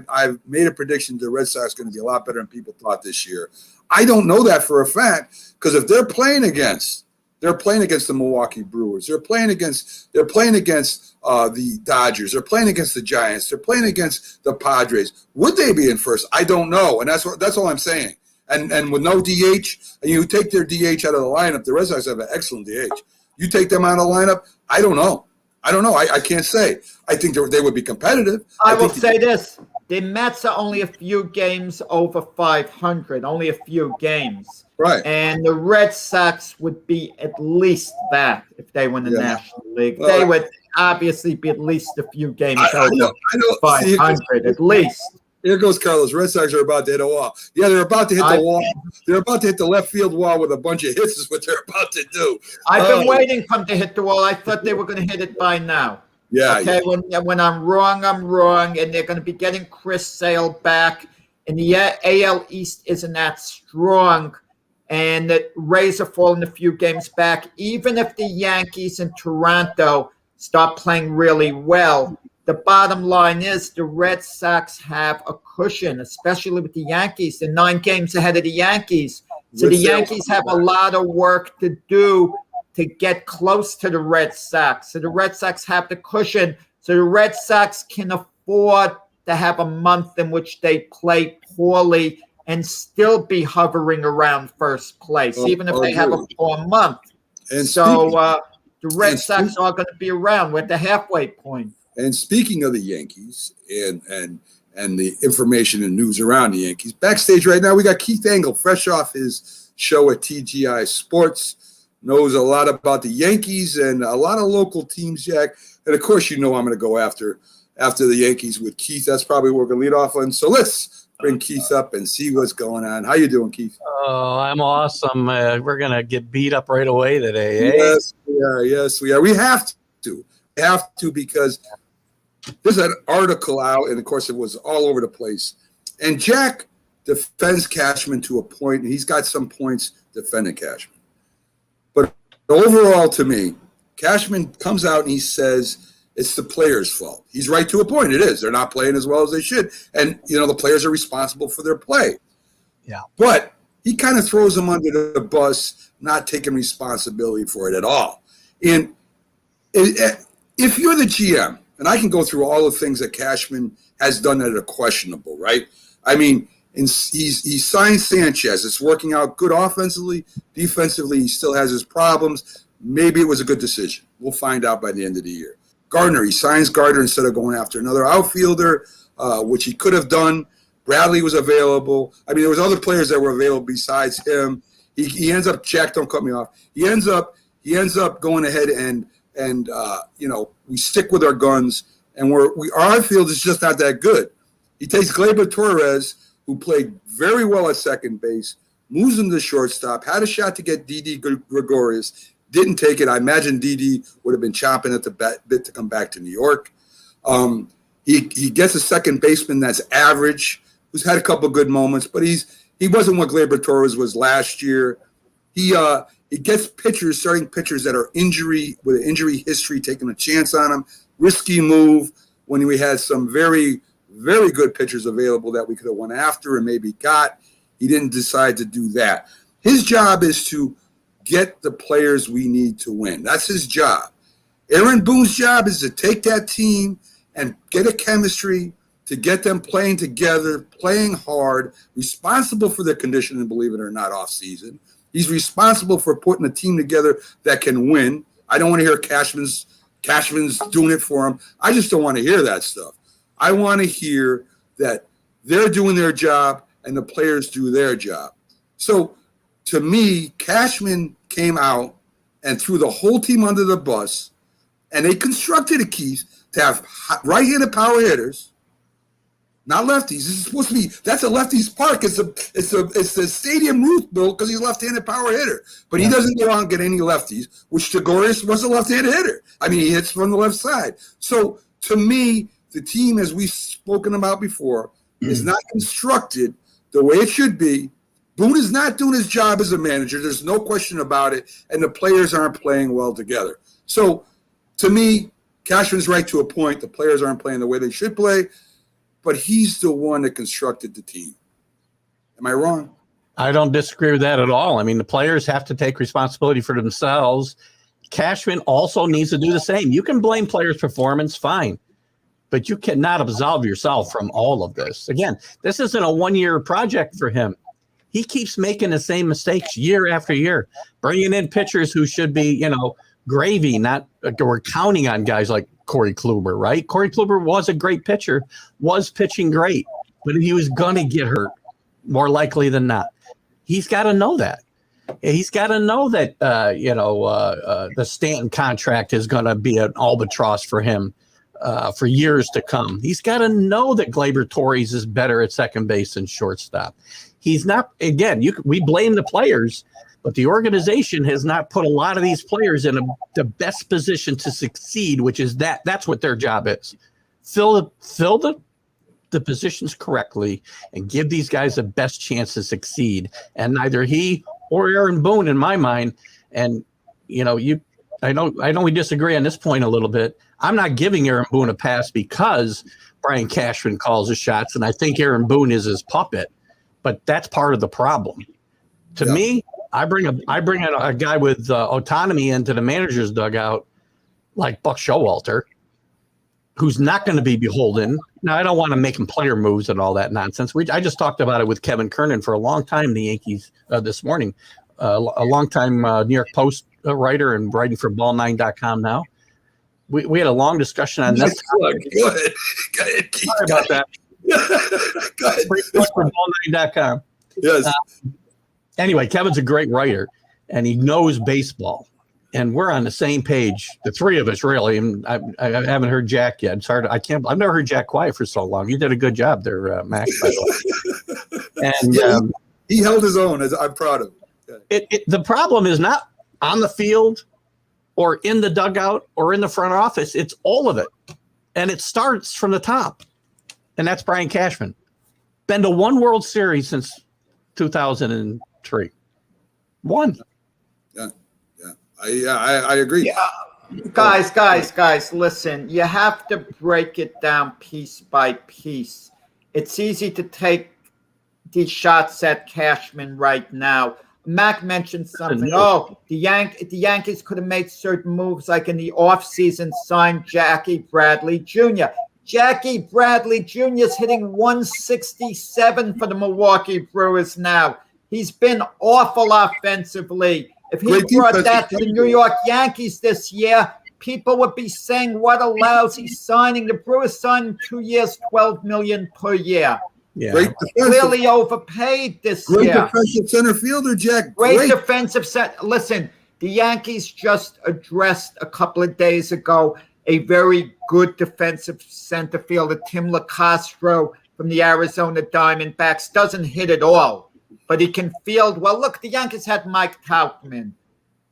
I've made a prediction the Red Sox are going to be a lot better than people thought this year. I don't know that for a fact because if they're playing against the Milwaukee Brewers, they're playing against the Dodgers, they're playing against the Giants, they're playing against the Padres. Would they be in first? I don't know, and that's all I'm saying. And with no DH, and you take their DH out of the lineup, the Red Sox have an excellent DH. You take them out of the lineup, I don't know. I can't say. I think they would be competitive. I will say this. The Mets are only a few games over 500, only a few games. Right. And the Red Sox would be at least that if they win the National League. They would obviously be at least a few games over 500, at least. Here goes Carlos. Red Sox are about to hit a wall. Yeah, they're about to hit the wall. They're about to hit the left field wall with a bunch of hits is what they're about to do. I've been waiting for them to hit the wall. I thought they were going to hit it by now. Yeah. Okay, when I'm wrong, I'm wrong. And they're going to be getting Chris Sale back. And the AL East isn't that strong. And the Rays are falling a few games back. Even if the Yankees and Toronto start playing really well, the bottom line is the Red Sox have a cushion, especially with the Yankees. They're 9 games ahead of the Yankees. So the Yankees have a lot of work to do to get close to the Red Sox. So the Red Sox have the cushion. So the Red Sox can afford to have a month in which they play poorly and still be hovering around first place, even if they have a poor month. And so the Red Sox are going to be around. We're at the halfway point. And speaking of the Yankees and the information and news around the Yankees, backstage right now we got Keith Engle, fresh off his show at TGI Sports, knows a lot about the Yankees and a lot of local teams, Jack. And of course, I'm going to go after the Yankees with Keith. That's probably what we're going to lead off on. So let's bring Keith up and see what's going on. How you doing, Keith? Oh, I'm awesome. We're going to get beat up right away today. Eh? Yes, we are. Yes, we are. We have to. We have to because there's an article out, and of course it was all over the place. And Jack defends Cashman to a point, and he's got some points defending Cashman. But overall, to me, Cashman comes out and he says it's the players' fault. He's right to a point. It is. They're not playing as well as they should. And, the players are responsible for their play. Yeah. But he kind of throws them under the bus, not taking responsibility for it at all. And if you're the GM, and I can go through all the things that Cashman has done that are questionable, right? I mean, he signed Sanchez. It's working out good offensively. Defensively, he still has his problems. Maybe it was a good decision. We'll find out by the end of the year. Gardner, he signs Gardner instead of going after another outfielder, which he could have done. Bradley was available. I mean, there was other players that were available besides him. He ends up, Jack, don't cut me off. He ends up going ahead and we stick with our guns, and our outfield is just not that good. He takes Gleyber Torres, who played very well at second base, moves him to shortstop, had a shot to get Didi Gregorius, didn't take it. I imagine Didi would have been chomping at the bit to come back to New York. He gets a second baseman that's average, who's had a couple good moments, but he wasn't what Gleyber Torres was last year. He gets starting pitchers that are with an injury history, taking a chance on them. Risky move when we had some very, very good pitchers available that we could have went after and maybe got. He didn't decide to do that. His job is to get the players we need to win. That's his job. Aaron Boone's job is to take that team and get a chemistry, to get them playing together, playing hard, responsible for their conditioning, believe it or not, off season. He's responsible for putting a team together that can win. I don't want to hear Cashman's doing it for him. I just don't want to hear that stuff. I want to hear that they're doing their job and the players do their job. So, to me, Cashman came out and threw the whole team under the bus, and they constructed a Keith to have right-handed power hitters, not lefties. This is supposed to be, that's a lefties park. It's the stadium roof built because he's a left-handed power hitter. But he doesn't go out and get any lefties, which Gregorius was a left-handed hitter. I mean, he hits from the left side. So to me, the team, as we've spoken about before, is not constructed the way it should be. Boone is not doing his job as a manager. There's no question about it. And the players aren't playing well together. So to me, Cashman's right to a point. The players aren't playing the way they should play. But he's the one that constructed the team. Am I wrong? I don't disagree with that at all. I mean, the players have to take responsibility for themselves. Cashman also needs to do the same. You can blame players' performance, fine, but you cannot absolve yourself from all of this. Again, this isn't a one-year project for him. He keeps making the same mistakes year after year, bringing in pitchers who should be, gravy. Not we're counting on guys like Corey Kluber, right? Corey Kluber was a great pitcher, was pitching great, but he was going to get hurt more likely than not. He's got to know that. He's got to know that, the Stanton contract is going to be an albatross for him for years to come. He's got to know that Gleyber Torres is better at second base than shortstop. He's not, again, we blame the players, but the organization has not put a lot of these players in the best position to succeed, which is that's what their job is. Fill the positions correctly and give these guys the best chance to succeed. And neither he or Aaron Boone, in my mind, and I know we disagree on this point a little bit. I'm not giving Aaron Boone a pass because Brian Cashman calls the shots, and I think Aaron Boone is his puppet. But that's part of the problem. To me, I bring a guy with autonomy into the manager's dugout, like Buck Showalter, who's not going to be beholden. Now, I don't want to make him player moves and all that nonsense. I just talked about it with Kevin Kernan for a long time. The Yankees this morning, a long-time New York Post writer and writing for Ball9.com now. We had a long discussion on this. Go ahead. Sorry about that. Go ahead. For Ball9.com. Yes. Anyway, Kevin's a great writer, and he knows baseball. And we're on the same page, the three of us, really. And I haven't heard Jack yet. It's hard. I've never heard Jack quiet for so long. You did a good job there, Max, by the way. And he held his own. I'm proud of him. The problem is not on the field or in the dugout or in the front office. It's all of it. And it starts from the top. And that's Brian Cashman. Been to one World Series since 2003. One. I agree. Yeah. Guys, listen, you have to break it down piece by piece. It's easy to take these shots at Cashman right now. Mac mentioned something. Oh, the Yankees could have made certain moves, like in the offseason, signed Jackie Bradley Jr. Jackie Bradley Jr. is hitting 167 for the Milwaukee Brewers now. He's been awful offensively. If he brought that to the New York Yankees this year, people would be saying, what a lousy signing. The Brewers signed 2 years, $12 million per year. Yeah. Clearly overpaid this year. Great defensive center fielder, Jack. Great defensive center. Listen, the Yankees just addressed a couple of days ago a very good defensive center fielder, Tim LaCastro from the Arizona Diamondbacks. Doesn't hit at all, but he can field well. Look, the Yankees had Mike Tautman,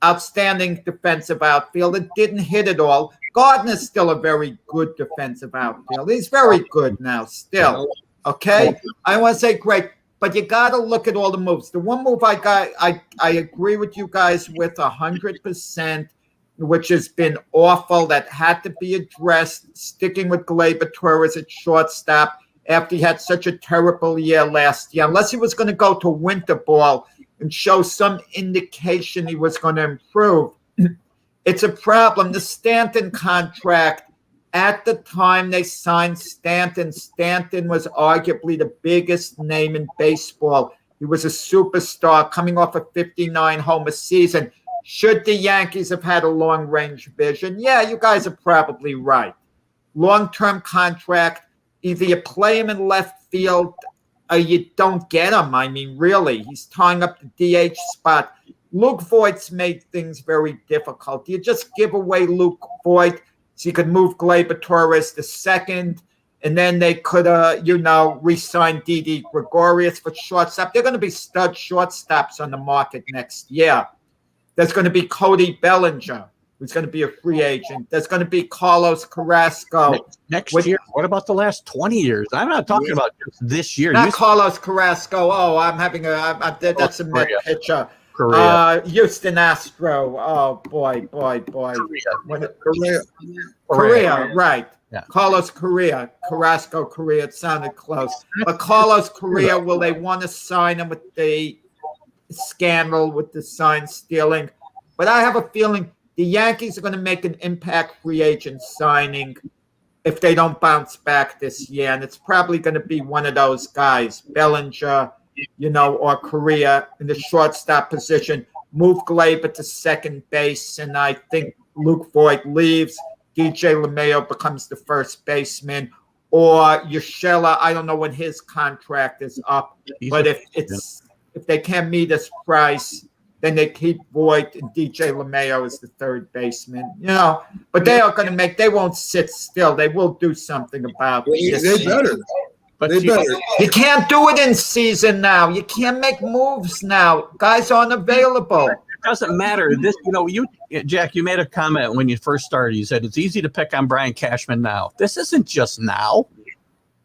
outstanding defensive outfielder, didn't hit at all. Gardner's still a very good defensive outfielder. He's very good now still. Okay? I want to say great, but you got to look at all the moves. The one move I agree with you guys with 100%, which has been awful, that had to be addressed, sticking with Gleyber Torres at shortstop after he had such a terrible year last year. Unless he was going to go to winter ball and show some indication he was going to improve, it's a problem. The Stanton contract, at the time they signed Stanton was arguably the biggest name in baseball. He was a superstar coming off a 59 homer season. Should the Yankees have had a long-range vision? Yeah, you guys are probably right. Long-term contract, either you play him in left field or you don't get him. I mean, really, he's tying up the DH spot. Luke Voigt's made things very difficult. You just give away Luke Voigt so you could move Gleyber Torres to second, and then they could, re-sign Didi Gregorius for shortstop. They're going to be stud shortstops on the market next year. There's going to be Cody Bellinger, who's going to be a free agent. There's going to be Carlos Carrasco. Next year? What about the last 20 years? I'm not talking about just this year. Not Carlos Carrasco. Oh, that's a mid pitcher. Houston Astro. Oh, boy. Korea, right. Yeah. Carlos Correa. Carrasco Correa. It sounded close. But Carlos Correa, will they want to sign him with the scandal with the sign stealing? But I have a feeling the Yankees are going to make an impact free agent signing if they don't bounce back this year. And it's probably going to be one of those guys, Bellinger, or Correa in the shortstop position. Move Gleyber to second base. And I think Luke Voigt leaves, DJ LeMayo becomes the first baseman, or Urshela, I don't know when his contract is up, but if they can't meet his price, then they keep Voigt and DJ LeMayo as the third baseman. But they won't sit still. They will do something about this. They better. But you can't do it in season now. You can't make moves now. Guys aren't available. It doesn't matter. Jack, you made a comment when you first started. You said it's easy to pick on Brian Cashman now. This isn't just now.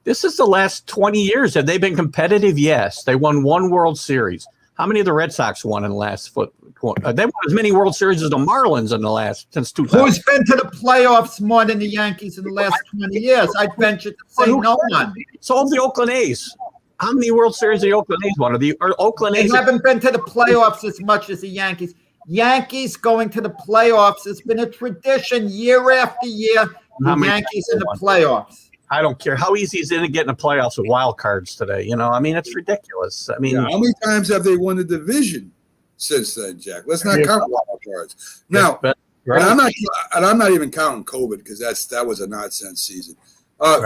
This is the last 20 years. Have they been competitive? Yes. They won one World Series. How many of the Red Sox won in the last foot? They won as many World Series as the Marlins in the last since 2000. Who's been to the playoffs more than the Yankees in the last 20 years? I'd venture to say no one. So the Oakland A's. How many World Series the Oakland A's won? Oakland A's haven't been to the playoffs as much as the Yankees. Yankees going to the playoffs has been a tradition year after year. The Yankees in the playoffs. I don't care how easy is it to get in the playoffs with wild cards today. It's ridiculous. How many times have they won the division since then, Jack? Let's not count wild cards. Now, and I'm not even counting COVID because that was a nonsense season.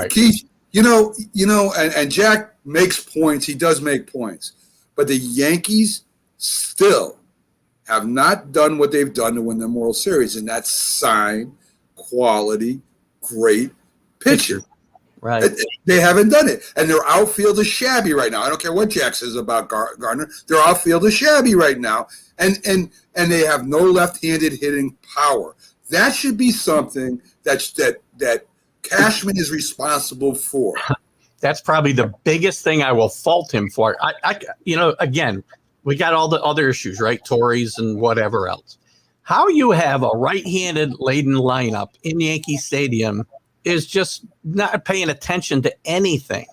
Keith, and Jack makes points. He does make points, but the Yankees still have not done what they've done to win the World Series, and that's sign quality, great pitcher. Right. They haven't done it. And their outfield is shabby right now. I don't care what Jack says about Gardner. Their outfield is shabby right now. And they have no left-handed hitting power. That should be something that Cashman is responsible for. That's probably the biggest thing I will fault him for. Again, we got all the other issues, right? Tories and whatever else. How you have a right-handed laden lineup in Yankee Stadium is just not paying attention to anything.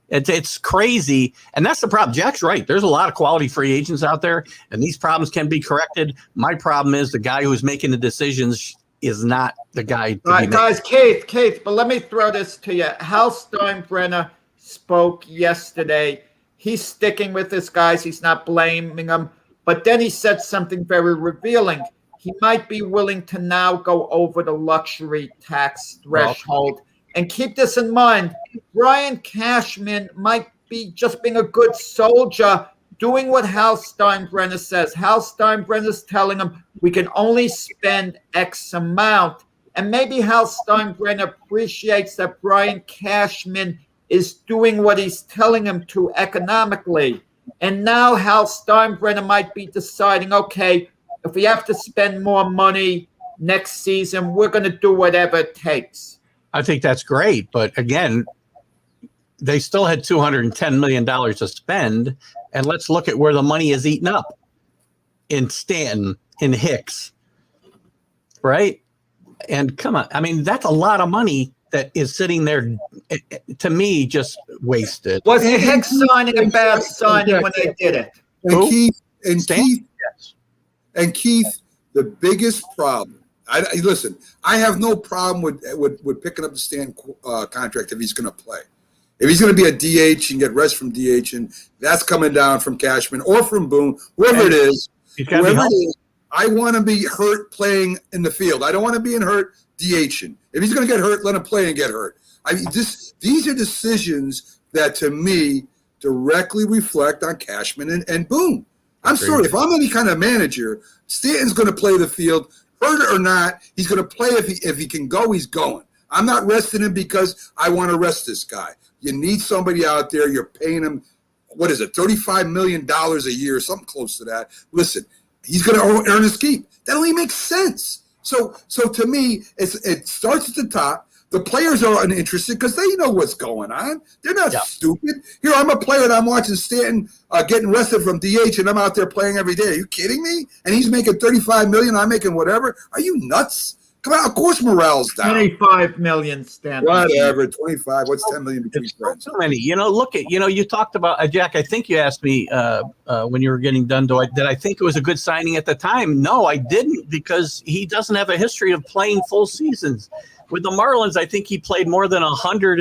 It's crazy. And that's the problem. Jack's right. There's a lot of quality free agents out there, and these problems can be corrected. My problem is the guy who's making the decisions is not the guy. All right, guys, Keith, but let me throw this to you. Hal Steinbrenner spoke yesterday. He's sticking with his guys. He's not blaming them. But then he said something very revealing. He might be willing to now go over the luxury tax threshold. And keep this in mind, Brian Cashman might be just being a good soldier, doing what Hal Steinbrenner says. Hal Steinbrenner's telling him we can only spend X amount. And maybe Hal Steinbrenner appreciates that Brian Cashman is doing what he's telling him to economically. And now Hal Steinbrenner might be deciding, okay, if we have to spend more money next season, we're going to do whatever it takes. I think that's great. But again, they still had $210 million to spend. And let's look at where the money is eaten up in Stanton, in Hicks, right? And come on. I mean, that's a lot of money that is sitting there, to me, just wasted. Was Hicks signing a bad signing when they did it? And Keith, the biggest problem. Listen, I have no problem with picking up the Stanton contract if he's going to play. If he's going to be a DH and get rest from DH, and that's coming down from Cashman or from Boone, whoever it is, I want to be hurt playing in the field. I don't want to be hurt DHing. If he's going to get hurt, let him play and get hurt. I mean, these are decisions that, to me, directly reflect on Cashman and Boone. I'm sorry, if I'm any kind of manager, Stanton's going to play the field, hurt or not. He's going to play if he can go. He's going. I'm not resting him because I want to rest this guy. You need somebody out there. You're paying him, what is it, $35 million a year, something close to that. Listen, he's going to earn his keep. That only makes sense. So to me, it starts at the top. The players are uninterested because they know what's going on. They're not stupid. Here, I'm a player and I'm watching Stanton getting rested from DH, and I'm out there playing every day. Are you kidding me? And he's making $35 million. I'm making whatever. Are you nuts? Come on, of course morale's down. 25 million, Stanton. Whatever, 25. What's 10 million between friends? So many. You talked about, Jack, I think you asked me when you were getting done, did I think it was a good signing at the time? No, I didn't, because he doesn't have a history of playing full seasons. With the Marlins, I think he played more than 100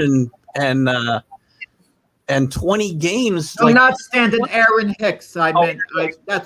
and 20 games. No, not standing Aaron Hicks. That's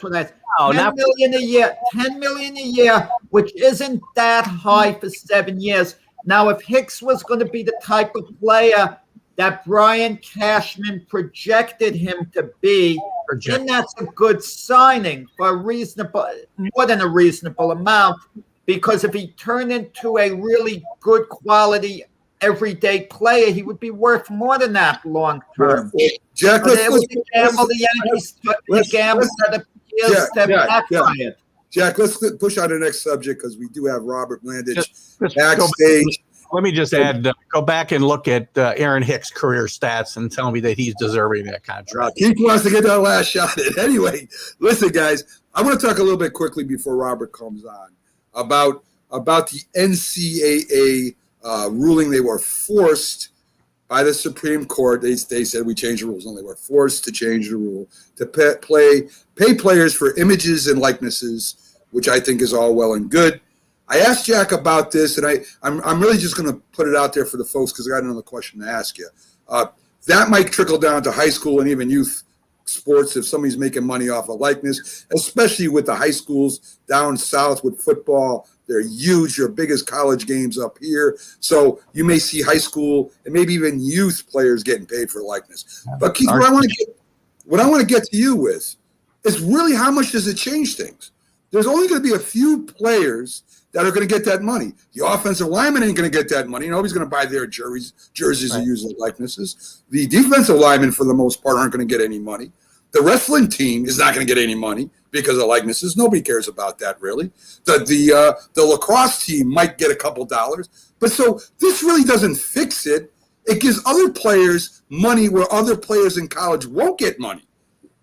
what I said. No, 10 million a year, 10 million a year, which isn't that high for 7 years. Now, if Hicks was going to be the type of player that Brian Cashman projected him to be, then that's a good signing for a reasonable, more than a reasonable amount. Because if he turned into a really good quality everyday player, he would be worth more than that long term. Jack, So it was a gamble the Yankees took. The gamble that appears to backfired. Jack, let's push on the next subject because we do have Robert Mlandich backstage. Let me just add, go back and look at Aaron Hicks' career stats and tell me that he's deserving of that contract. Keith wants to get that last shot in. Anyway, listen, guys, I want to talk a little bit quickly before Robert comes on about the NCAA ruling. They were forced by the Supreme Court. They said we changed the rules, and they were forced to change the rule to pay players for images and likenesses, which I think is all well and good. I asked Jack about this, and I'm really just going to put it out there for the folks because I got another question to ask you. That might trickle down to high school and even youth sports if somebody's making money off of likeness, especially with the high schools down south with football. They're huge, your biggest college games up here. So you may see high school and maybe even youth players getting paid for likeness. But Keith, what I want to get to you with is really how much does it change things? There's only going to be a few players that are going to get that money. The offensive lineman ain't going to get that money. Nobody's going to buy their jerseys and use their likenesses. The defensive linemen, for the most part, aren't going to get any money. The wrestling team is not going to get any money because of likenesses. Nobody cares about that, really. The lacrosse team might get a couple dollars. But so this really doesn't fix it. It gives other players money where other players in college won't get money.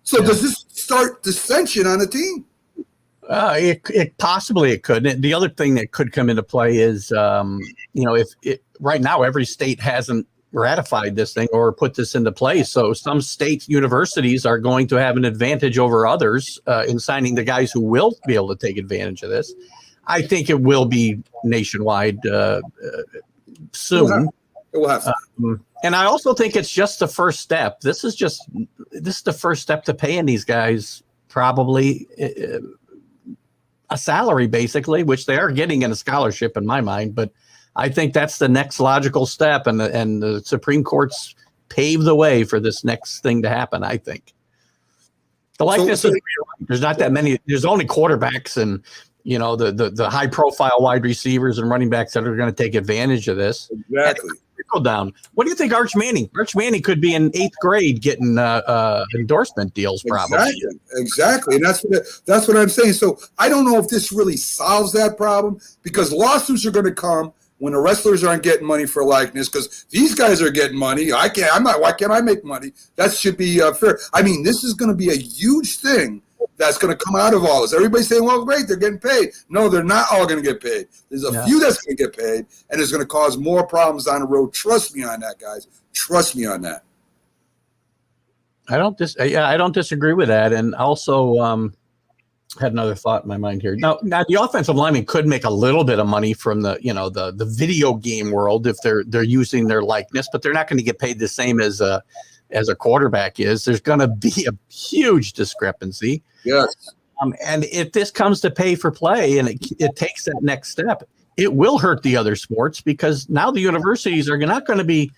So does this start dissension on the team? It possibly it could. The other thing that could come into play is, if right now every state hasn't ratified this thing or put this into place, so some state universities are going to have an advantage over others in signing the guys who will be able to take advantage of this. I think it will be nationwide soon. It will have to. And I also think it's just the first step. This is the first step to paying these guys probably a salary, basically, which they are getting in a scholarship in my mind. But I think that's the next logical step, and the Supreme Court's paved the way for this next thing to happen. I think the likeness there's not that many. There's only quarterbacks and the high profile wide receivers and running backs that are going to take advantage of this. Exactly. Down. What do you think, Arch Manning? Arch Manning could be in 8th grade getting endorsement deals, probably. Exactly, and that's what I'm saying. So I don't know if this really solves that problem because lawsuits are going to come when the wrestlers aren't getting money for likeness because these guys are getting money. Why can't I make money? That should be fair. I mean, this is going to be a huge thing that's going to come out of all this. Everybody's saying, well, great, they're getting paid. No, they're not all going to get paid. There's a few that's going to get paid, and it's going to cause more problems on the road. Trust me on that, guys. Trust me on that. I don't disagree with that. And also had another thought in my mind here. Now the offensive lineman could make a little bit of money from the video game world if they're using their likeness, but they're not going to get paid the same as a quarterback is. There's going to be a huge discrepancy. Yes. And if this comes to pay for play and it takes that next step, it will hurt the other sports because now the universities are not going to be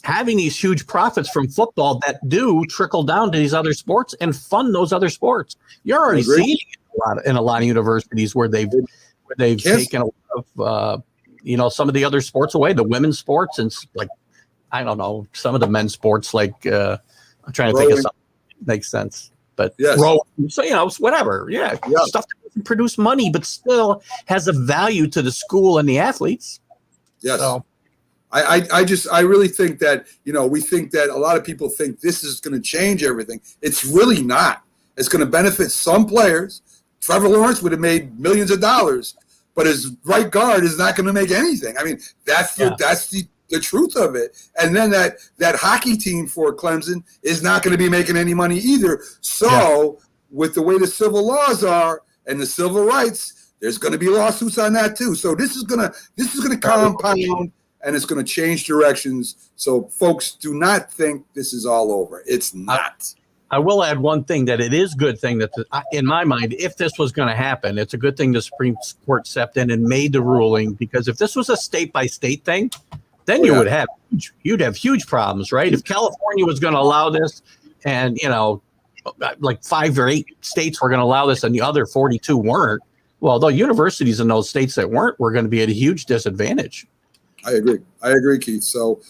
having these huge profits from football that do trickle down to these other sports and fund those other sports. You're already seeing it in a lot of universities where they've taken a lot of some of the other sports away, the women's sports and like I don't know, some of the men's sports like I'm trying to think of something that makes sense. But so whatever, stuff that doesn't produce money but still has a value to the school and the athletes. Yes, so. I really think that we think that a lot of people think this is going to change everything. It's really not. It's going to benefit some players. Trevor Lawrence would have made millions of dollars, but his right guard is not going to make anything. I mean, that's the truth of it. And then that hockey team for Clemson is not going to be making any money either. So with the way the civil laws are and the civil rights, there's going to be lawsuits on that too. So this is going to compound and it's going to change directions. So folks, do not think this is all over. It's not. I will add one thing, that it is a good thing that, in my mind, if this was going to happen, it's a good thing the Supreme Court stepped in and made the ruling, because if this was a state-by-state thing, then you'd have huge problems, right? If California was going to allow this, and like 5 or 8 states were going to allow this, and the other 42 weren't, well, the universities in those states that weren't were going to be at a huge disadvantage. I agree, Keith. So,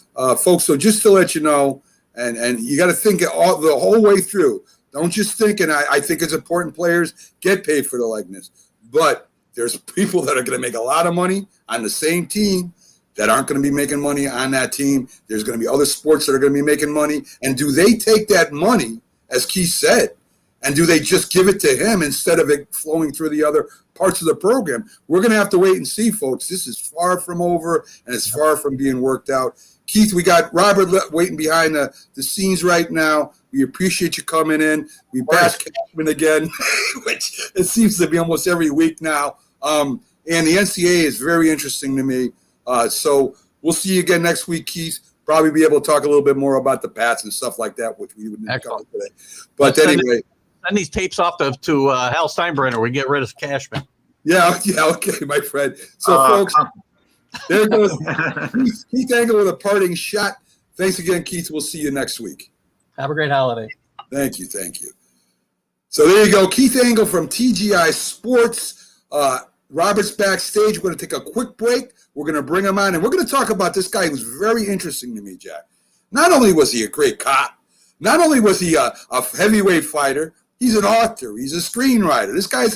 folks, so just to let you know, and you got to think it all the whole way through. Don't just think, and I think it's important players get paid for the likeness, but there's people that are going to make a lot of money on the same team that aren't going to be making money on that team. There's going to be other sports that are going to be making money. And do they take that money, as Keith said, and do they just give it to him instead of it flowing through the other parts of the program? We're going to have to wait and see, folks. This is far from over, and it's far from being worked out. Keith, we got Robert waiting behind the scenes right now. We appreciate you coming in. We bash Cashman again, which it seems to be almost every week now. And the NCAA is very interesting to me. So we'll see you again next week, Keith. Probably be able to talk a little bit more about the Pats and stuff like that, which we wouldn't cover today. But anyway. Send these tapes off to Hal Steinbrenner. We get rid of Cashman. Yeah, okay, my friend. So, folks, there goes Keith Engle with a parting shot. Thanks again, Keith. We'll see you next week. Have a great holiday. Thank you. So there you go. Keith Engle from TGI Sports. Robert's backstage. We're going to take a quick break. We're going to bring him on, and we're going to talk about this guy who's very interesting to me, Jack. Not only was he a great cop, not only was he a heavyweight fighter, he's an author. He's a screenwriter. This guy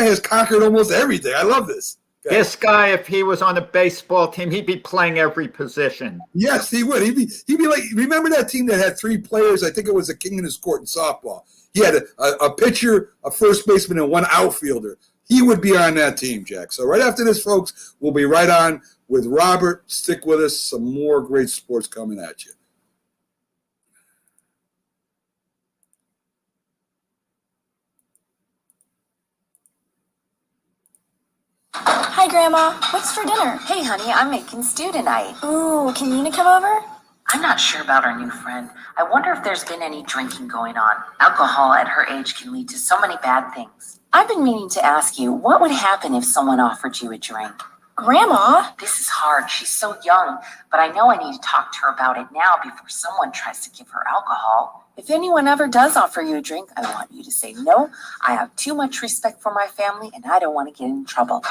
has conquered almost everything. I love this. This guy, if he was on a baseball team, he'd be playing every position. Yes, he would. He'd be like, remember that team that had 3 players? I think it was a king in his court in softball. He had a pitcher, a first baseman, and 1 outfielder. He would be on that team, Jack. So right after this, folks, we'll be right on with Robert. Stick with us. Some more great sports coming at you. Hi, Grandma. What's for dinner? Hey, honey, I'm making stew tonight. Ooh, can Nina come over? I'm not sure about our new friend. I wonder if there's been any drinking going on. Alcohol at her age can lead to so many bad things. I've been meaning to ask you, what would happen if someone offered you a drink? Grandma? This is hard. She's so young, but I know I need to talk to her about it now before someone tries to give her alcohol. If anyone ever does offer you a drink, I want you to say no. I have too much respect for my family, and I don't want to get in trouble.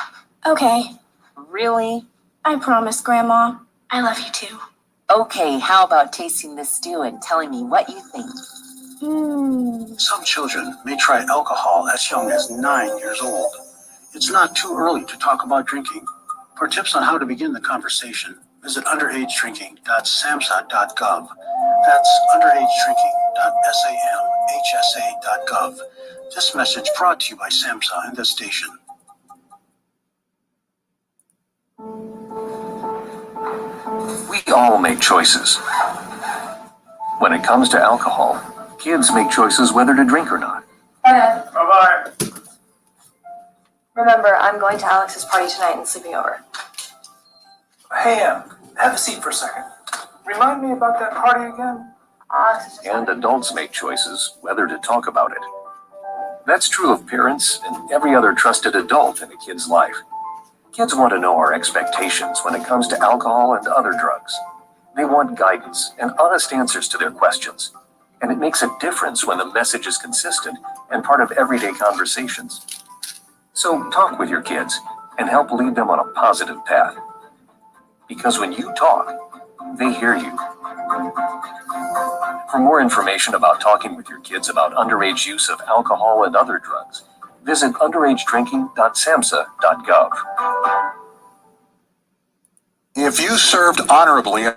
Okay. Really? I promise, Grandma. I love you too. Okay, how about tasting this stew and telling me what you think? Some children may try alcohol as young as 9 years old. It's not too early to talk about drinking. For tips on how to begin the conversation, visit underagedrinking.samhsa.gov. That's underagedrinking.samhsa.gov. This message brought to you by SAMHSA and this station. We all make choices. When it comes to alcohol, kids make choices whether to drink or not. Bye-bye. Remember, I'm going to Alex's party tonight and sleeping over. Hey, have a seat for a second. Remind me about that party again? And adults make choices whether to talk about it. That's true of parents and every other trusted adult in a kid's life. Kids want to know our expectations when it comes to alcohol and other drugs. They want guidance and honest answers to their questions. And it makes a difference when the message is consistent and part of everyday conversations. So talk with your kids and help lead them on a positive path. Because when you talk, they hear you. For more information about talking with your kids about underage use of alcohol and other drugs, visit underagedrinking.samhsa.gov. If you served honorably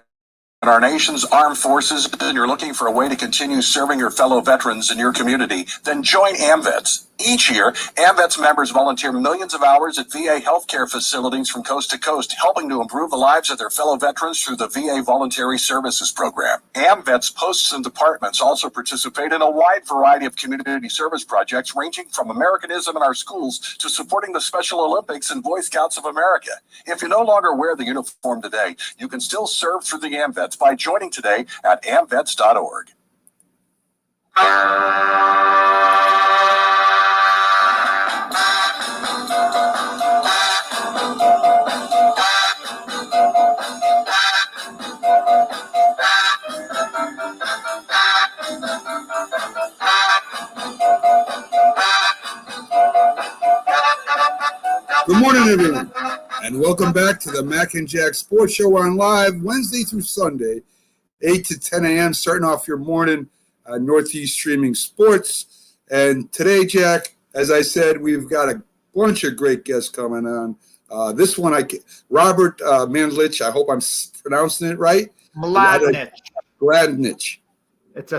in our nation's armed forces and you're looking for a way to continue serving your fellow veterans in your community, then join AMVETS. Each year, AMVETS members volunteer millions of hours at VA healthcare facilities from coast to coast, helping to improve the lives of their fellow veterans through the VA Voluntary Services Program. AMVETS posts and departments also participate in a wide variety of community service projects, ranging from Americanism in our schools to supporting the Special Olympics and Boy Scouts of America. If you no longer wear the uniform today, you can still serve through the AMVETS by joining today at amvets.org. Good morning, everyone, and welcome back to the Mac and Jack Sports Show on live Wednesday through Sunday, 8 to 10 a.m., starting off your morning on Northeast Streaming Sports. And today, Jack, as I said, we've got a bunch of great guests coming on. This one, Robert Mlandich, I hope I'm pronouncing it right. Mlandich. It's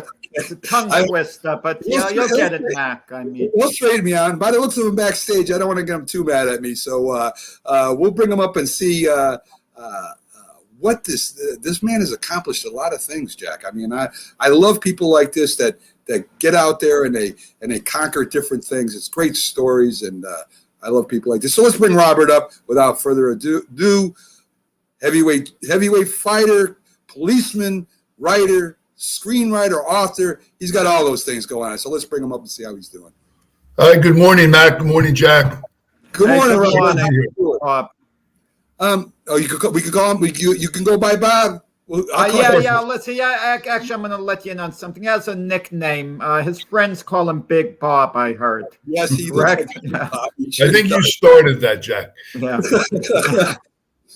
a tongue twister, but you'll get it, Mac. I mean, we'll trade me on. By the looks of him backstage, I don't want to get him too mad at me. So we'll bring him up and see what this man has accomplished. A lot of things, Jack. I mean, I love people like this that get out there and they conquer different things. It's great stories, and I love people like this. So let's bring Robert up without further ado. Heavyweight fighter, policeman, writer, screenwriter, author. He's got all those things going on. So let's bring him up and see how he's doing. Hi, good morning, Mac. Good morning, Jack. Good morning, Robert. We could call him. You can go by Bob. Let's see. Actually, I'm going to let you in on something. He has a nickname. His friends call him Big Bob, I heard. Yes, he correct. I think you started that, Jack. Yeah.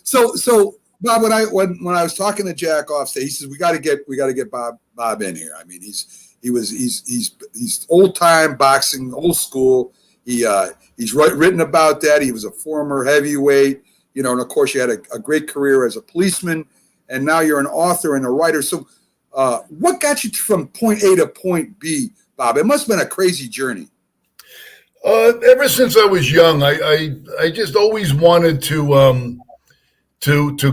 So Bob, when I was talking to Jack off stage, he says we got to get Bob in here. I mean, he's old time boxing, old school. He's written about that. He was a former heavyweight, and of course you had a great career as a policeman, and now you're an author and a writer. So, what got you from point A to point B, Bob? It must have been a crazy journey. Ever since I was young, I just always wanted to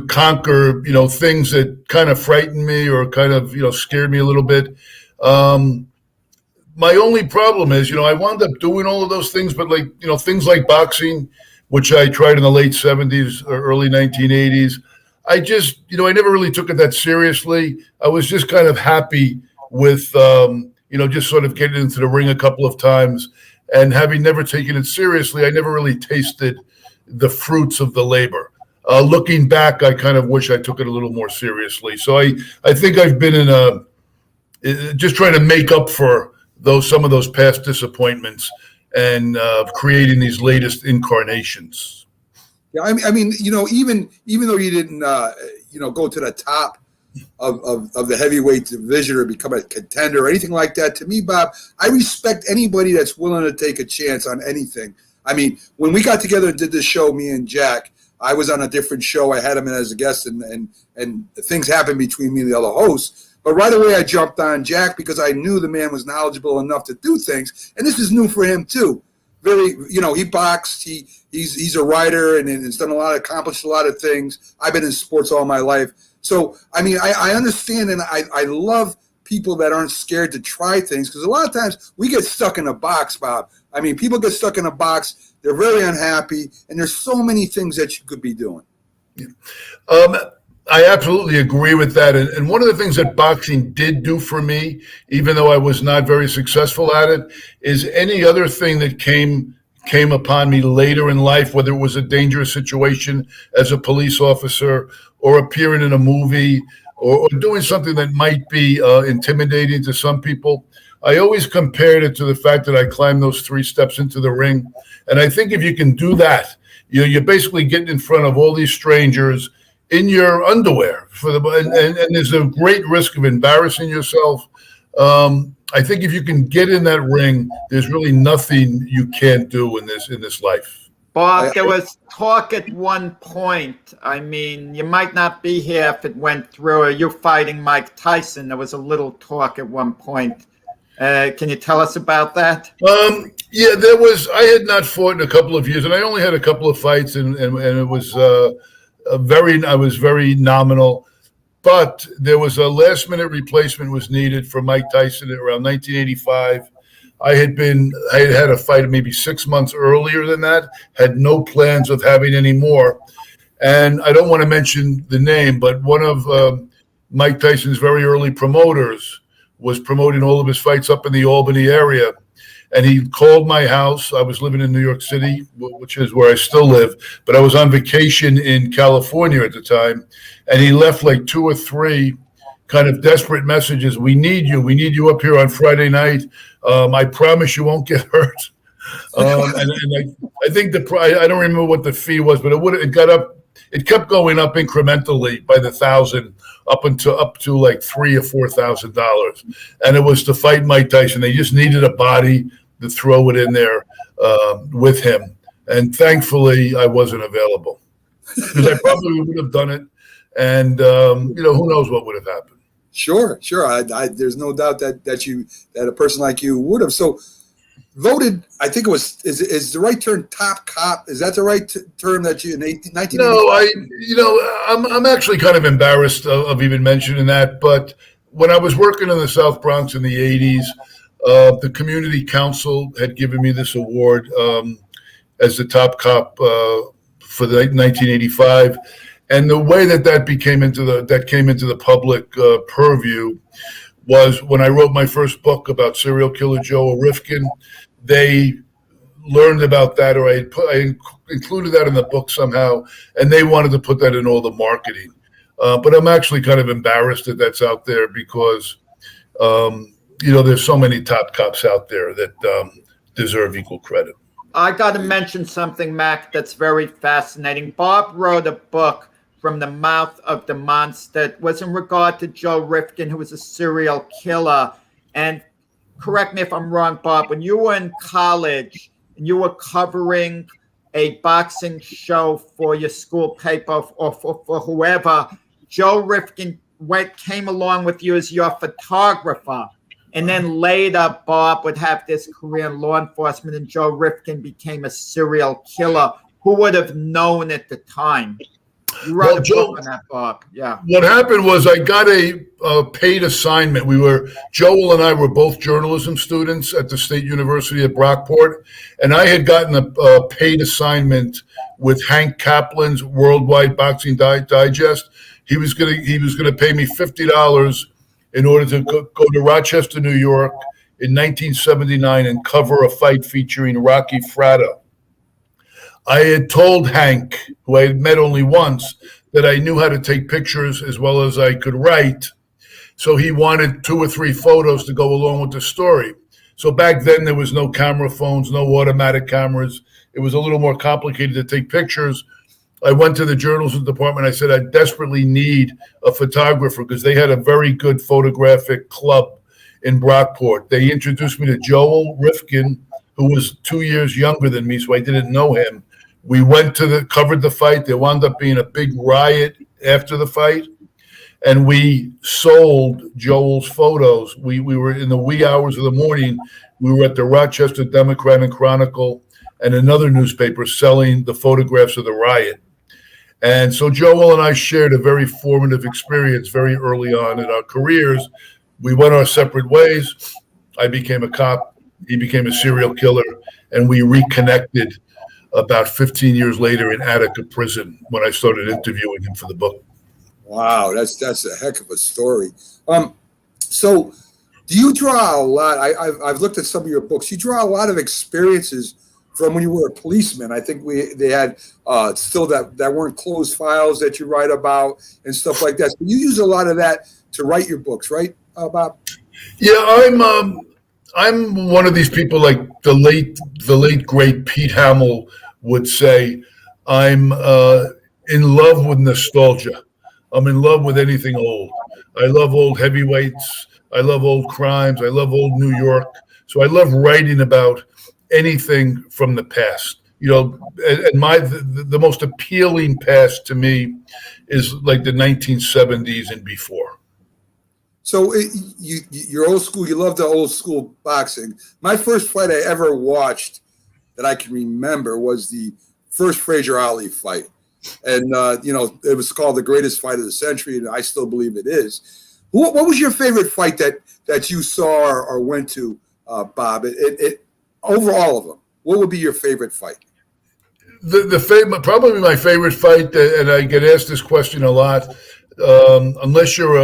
conquer, things that kind of frightened me or kind of, scared me a little bit. My only problem is, I wound up doing all of those things, but things like boxing, which I tried in the late 70s or early 1980s, I just, I never really took it that seriously. I was just kind of happy with, just sort of getting into the ring a couple of times, and having never taken it seriously, I never really tasted the fruits of the labor. Looking back, I kind of wish I took it a little more seriously. So I think I've been just trying to make up for some of those past disappointments and creating these latest incarnations. Yeah, I mean, even though you didn't, go to the top of the heavyweight division or become a contender or anything like that, to me, Bob, I respect anybody that's willing to take a chance on anything. I mean, when we got together and did this show, me and Jack, I was on a different show. I had him in as a guest, and things happened between me and the other hosts. But right away, I jumped on Jack because I knew the man was knowledgeable enough to do things, and this is new for him too. Very, he boxed. He's a writer and has done accomplished a lot of things. I've been in sports all my life, so I mean, I understand, and I love people that aren't scared to try things, because a lot of times we get stuck in a box, Bob. I mean, people get stuck in a box. They're very unhappy, and there's so many things that you could be doing. Yeah. I absolutely agree with that. And one of the things that boxing did do for me, even though I was not very successful at it, is any other thing that came upon me later in life, whether it was a dangerous situation as a police officer or appearing in a movie or doing something that might be intimidating to some people. I always compared it to the fact that I climbed those 3 steps into the ring. And I think if you can do that, you're basically getting in front of all these strangers in your underwear and there's a great risk of embarrassing yourself. I think if you can get in that ring, there's really nothing you can't do in this life. Bob, there was talk at one point. I mean, you might not be here if it went through. You're fighting Mike Tyson. There was a little talk at one point. Can you tell us about that? Yeah, there was. I had not fought in a couple of years, and I only had a couple of fights, and it was I was very nominal. But there was a last-minute replacement was needed for Mike Tyson around 1985. I had had a fight maybe 6 months earlier than that, had no plans of having any more. And I don't want to mention the name, but one of Mike Tyson's very early promoters was promoting all of his fights up in the Albany area. And he called my house. I was living in New York City, which is where I still live, but I was on vacation in California at the time. And he left like 2 or 3 kind of desperate messages. We need you. We need you up here on Friday night. I promise you won't get hurt. And I think I don't remember what the fee was, but it kept going up incrementally by the 1,000 up to like $3,000 or $4,000. And it was to fight Mike Tyson. They just needed a body to throw it in there with him. And thankfully I wasn't available because I probably would have done it. And who knows what would have happened. Sure. There's no doubt that a person like you would have. So voted, I think it was, is the right term top cop? Is that the right term that you in 1985? No, I'm actually kind of embarrassed of even mentioning that. But when I was working in the South Bronx in the 80s, the community council had given me this award as the top cop for the 1985. And the way that came into the public purview was when I wrote my first book about serial killer Joel Rifkin. They learned about that, or I included that in the book somehow, and they wanted to put that in all the marketing. But I'm actually kind of embarrassed that that's out there because, there's so many top cops out there that deserve equal credit. I got to mention something, Mac, that's very fascinating. Bob wrote a book, From the Mouth of the Monster. It was in regard to Joe Rifkin, who was a serial killer. And correct me if I'm wrong, Bob, when you were in college and you were covering a boxing show for your school paper or for whoever, Joe Rifkin came along with you as your photographer. And then later, Bob would have this career in law enforcement, and Joe Rifkin became a serial killer. Who would have known at the time? You wrote a book on that, Bob. Yeah. What happened was I got a paid assignment. Joel and I were both journalism students at the State University of Brockport, and I had gotten a paid assignment with Hank Kaplan's Worldwide Boxing Digest. He was gonna pay me $50 in order to go to Rochester, New York in 1979 and cover a fight featuring Rocky Fratto. I had told Hank, who I had met only once, that I knew how to take pictures as well as I could write. So he wanted 2 or 3 photos to go along with the story. So back then there was no camera phones, no automatic cameras. It was a little more complicated to take pictures. I went to the journalism department. I said, I desperately need a photographer because they had a very good photographic club in Brockport. They introduced me to Joel Rifkin, who was 2 years younger than me, so I didn't know him. We went covered the fight. There wound up being a big riot after the fight, and we sold Joel's photos. We were in the wee hours of the morning. We were at the Rochester Democrat and Chronicle and another newspaper selling the photographs of the riot. And so Joel and I shared a very formative experience very early on in our careers. We went our separate ways. I became a cop. He became a serial killer, and we reconnected about 15 years later in Attica prison when I started interviewing him for the book. Wow, that's a heck of a story. So do you draw a lot? I've looked at some of your books. You draw a lot of experiences from when you were a policeman. I think they had still that weren't closed files that you write about and stuff like that. So you use a lot of that to write your books, right, Bob? Yeah, I'm one of these people, like the late great Pete Hamill would say. I'm in love with nostalgia. I'm in love with anything old. I love old heavyweights. I love old crimes. I love old New York. So I love writing about anything from the past. the most appealing past to me is like the 1970s and before. So you're old school. You love the old school boxing. My first fight I ever watched that I can remember was the first Frazier Ali fight. And, it was called the greatest fight of the century, and I still believe it is. What was your favorite fight that you saw or went to, Bob? Over all of them, what would be your favorite fight? Probably my favorite fight, and I get asked this question a lot. Unless you're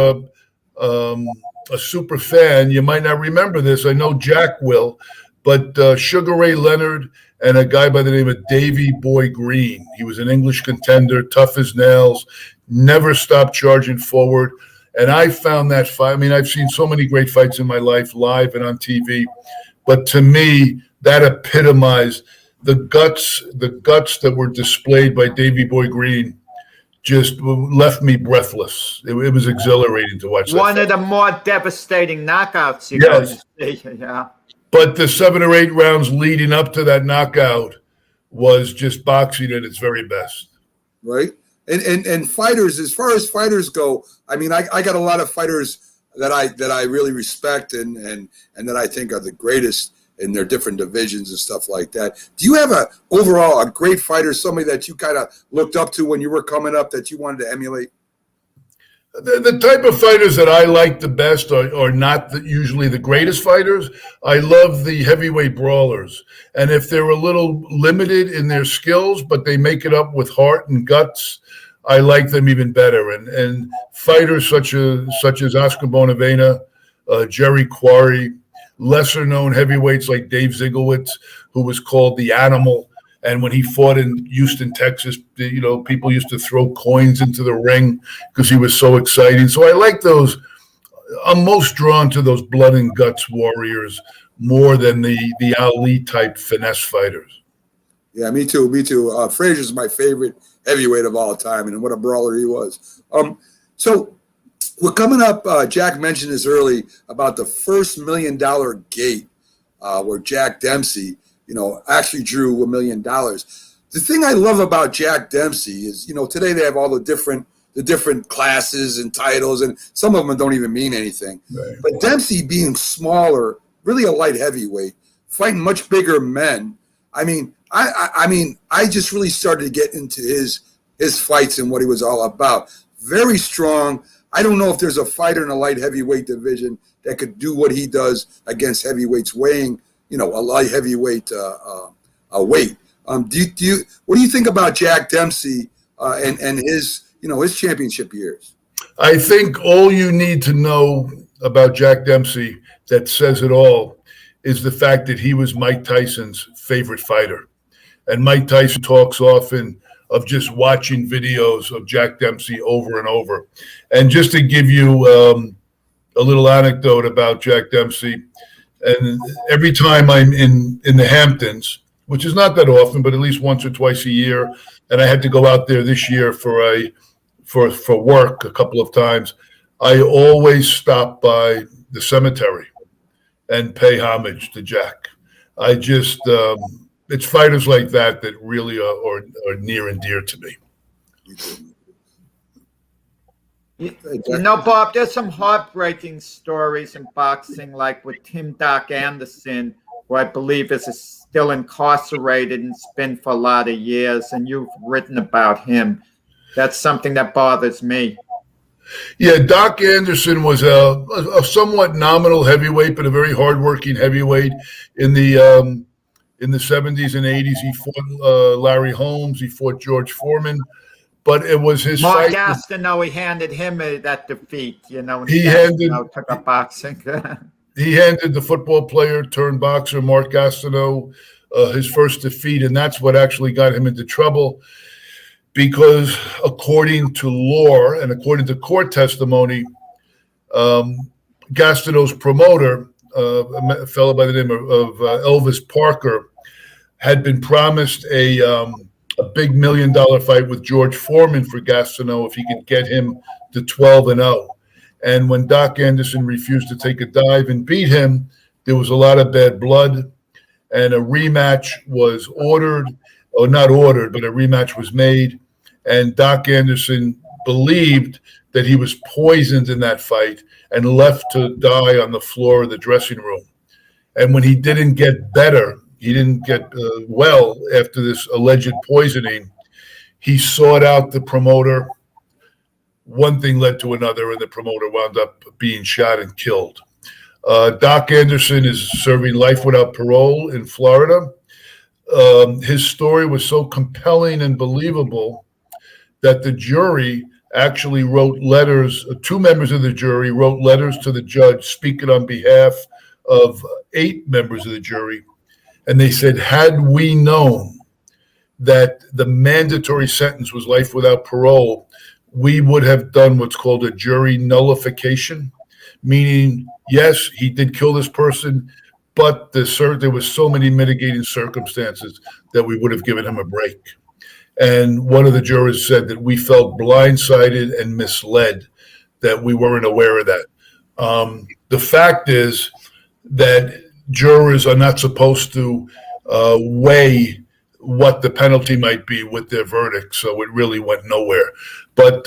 a super fan, you might not remember this. I know Jack will, but Sugar Ray Leonard and a guy by the name of Davy Boy Green. He was an English contender, tough as nails, never stopped charging forward. And I found that fight. I mean, I've seen so many great fights in my life, live and on TV, but to me, that epitomized the guts that were displayed by Davy Boy Green. Just left me breathless. It was exhilarating to watch. One of the more devastating knockouts you guys see. Yeah. But the 7 or 8 rounds leading up to that knockout was just boxing at its very best. Right. And fighters, as far as fighters go, I mean, I got a lot of fighters that I really respect and that I think are the greatest in their different divisions and stuff like that. Do you have overall a great fighter, somebody that you kind of looked up to when you were coming up that you wanted to emulate? The type of fighters that I like the best are not usually the greatest fighters. I love the heavyweight brawlers. And if they're a little limited in their skills, but they make it up with heart and guts, I like them even better. And fighters such as Oscar Bonavena, Jerry Quarry, lesser-known heavyweights like Dave Zigglewitz, who was called the Animal. And when he fought in Houston, Texas, people used to throw coins into the ring because he was so exciting. So I like those. I'm most drawn to those blood and guts warriors more than the Ali-type finesse fighters. Yeah, me too. Frazier's my favorite heavyweight of all time, and what a brawler he was. So we're coming up. Jack mentioned this early about the first $1 million gate where Jack Dempsey, actually drew $1 million. The thing I love about Jack Dempsey is, today they have all the different classes and titles, and some of them don't even mean anything. Right. But Dempsey being smaller, really a light heavyweight, fighting much bigger men. I mean, I just really started to get into his fights and what he was all about. Very strong. I don't know if there's a fighter in a light heavyweight division that could do what he does against heavyweights weighing, a light heavyweight weight. What do you think about Jack Dempsey and his championship years? I think all you need to know about Jack Dempsey that says it all is the fact that he was Mike Tyson's favorite fighter. And Mike Tyson talks often of just watching videos of Jack Dempsey over and over. And just to give you a little anecdote about Jack Dempsey, and every time I'm in the Hamptons, which is not that often, but at least once or twice a year, and I had to go out there this year for work a couple of times, I always stop by the cemetery and pay homage to Jack. It's fighters like that really are near and dear to me. Bob, there's some heartbreaking stories in boxing, like with Tim Doc Anderson, who I believe is still incarcerated and has been for a lot of years, and you've written about him. That's something that bothers me. Yeah, Doc Anderson was a somewhat nominal heavyweight, but a very hardworking heavyweight in the 70s and 80s. He fought Larry Holmes. He fought George Foreman. But it was his Mark fight. Gastineau, he handed him that defeat, took up boxing. He handed the football player turned boxer Mark Gastineau his first defeat, and that's what actually got him into trouble. Because according to lore and according to court testimony, Gastineau's promoter, a fellow by the name of Elvis Parker, had been promised a big $1 million fight with George Foreman for Gastineau if he could get him to 12-0. And when Doc Anderson refused to take a dive and beat him, there was a lot of bad blood, and a rematch was ordered. or not ordered, but a rematch was made. And Doc Anderson believed that he was poisoned in that fight and left to die on the floor of the dressing room. And when he didn't get better, he didn't get well after this alleged poisoning, he sought out the promoter. One thing led to another, and the promoter wound up being shot and killed. Doc Anderson is serving life without parole in Florida. His story was so compelling and believable that the jury actually wrote letters. 2 members of the jury wrote letters to the judge speaking on behalf of 8 members of the jury. And they said, had we known that the mandatory sentence was life without parole, we would have done what's called a jury nullification, meaning, yes, he did kill this person, but there was so many mitigating circumstances that we would have given him a break. And one of the jurors said that we felt blindsided and misled, that we weren't aware of that. The fact is that jurors are not supposed to weigh what the penalty might be with their verdict, so it really went nowhere. But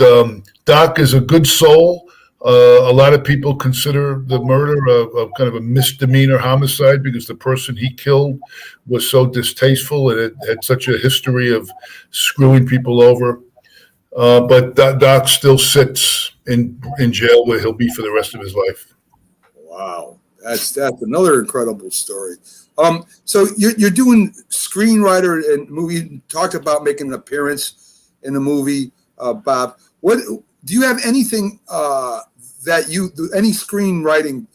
Doc is a good soul. A lot of people consider the murder a kind of a misdemeanor homicide because the person he killed was so distasteful and it had such a history of screwing people over. But Doc still sits in jail where he'll be for the rest of his life. Wow, that's another incredible story. So you're doing screenwriter and movie. You talked about making an appearance in the movie, Bob. What do you have anything any screenwriting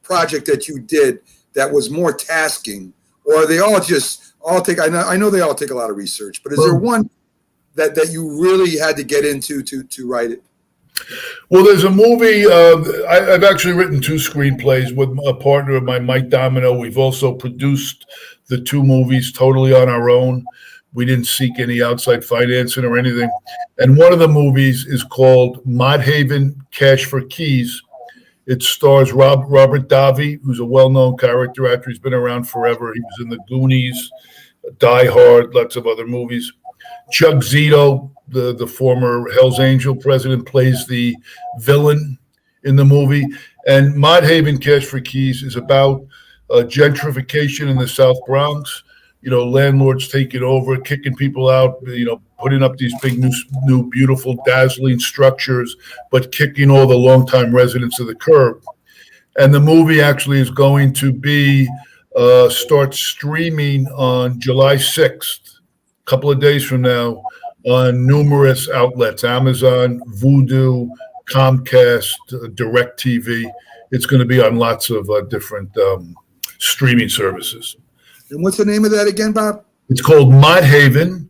project that you did that was more tasking, or are they all take? I know they all take a lot of research, but is there one that you really had to get into to write it? Well, there's a movie. I've actually written 2 screenplays with a partner of mine, Mike Domino. We've also produced the 2 movies totally on our own. We didn't seek any outside financing or anything. And one of the movies is called Modhaven, Cash for Keys. It stars Robert Davi, who's a well-known character actor. He's been around forever. He was in The Goonies, Die Hard, lots of other movies. Chuck Zito, the former Hell's Angel president, plays the villain in the movie. And Modhaven, Cash for Keys is about gentrification in the South Bronx. Landlords taking over, kicking people out, putting up these big new beautiful, dazzling structures, but kicking all the longtime residents to the curb. And the movie actually is going to be start streaming on July 6th, a couple of days from now, on numerous outlets: Amazon, Vudu, Comcast, DirecTV. It's going to be on lots of different streaming services. And what's the name of that again, Bob? It's called Modhaven,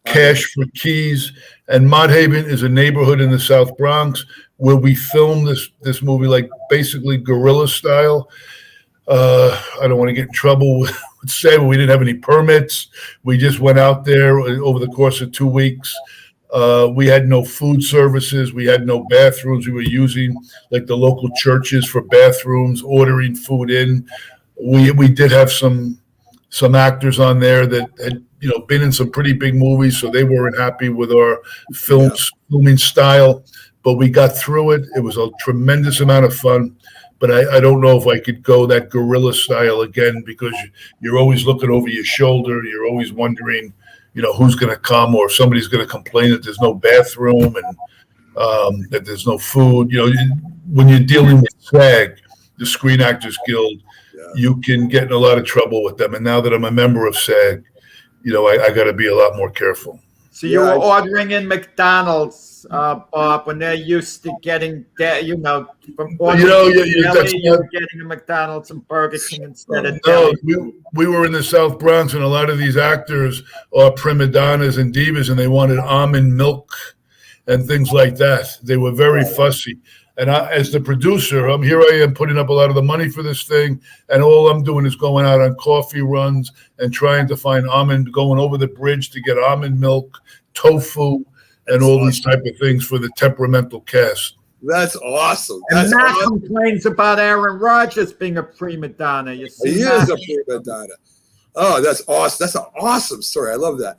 Cash for Keys. And Modhaven is a neighborhood in the South Bronx where we filmed this movie, like basically guerrilla style. I don't want to get in trouble with saying we didn't have any permits. We just went out there over the course of 2 weeks. We had no food services. We had no bathrooms. We were using like the local churches for bathrooms, ordering food in. We did have some actors on there that had been in some pretty big movies, so they weren't happy with our filming style, but we got through it. It was a tremendous amount of fun, but I don't know if I could go that guerrilla style again, because you're always looking over your shoulder. You're always wondering who's going to come, or somebody's going to complain that there's no bathroom and that there's no food. When you're dealing with SAG, the Screen Actors Guild, you can get in a lot of trouble with them. And now that I'm a member of SAG, I got to be a lot more careful. So you were ordering in McDonald's, Bob, when they're used to getting, from ordering you were getting a McDonald's and Burger King instead of deli. We were in the South Bronx, and a lot of these actors are prima donnas and divas, and they wanted almond milk and things like that. They were very fussy. And as the producer, here I am putting up a lot of the money for this thing, and all I'm doing is going out on coffee runs and trying to find going over the bridge to get almond milk, tofu, and all these type of things for the temperamental cast. That's awesome. And Matt complains about Aaron Rodgers being a prima donna. You see, he is a prima donna. Oh, that's awesome. That's an awesome story. I love that.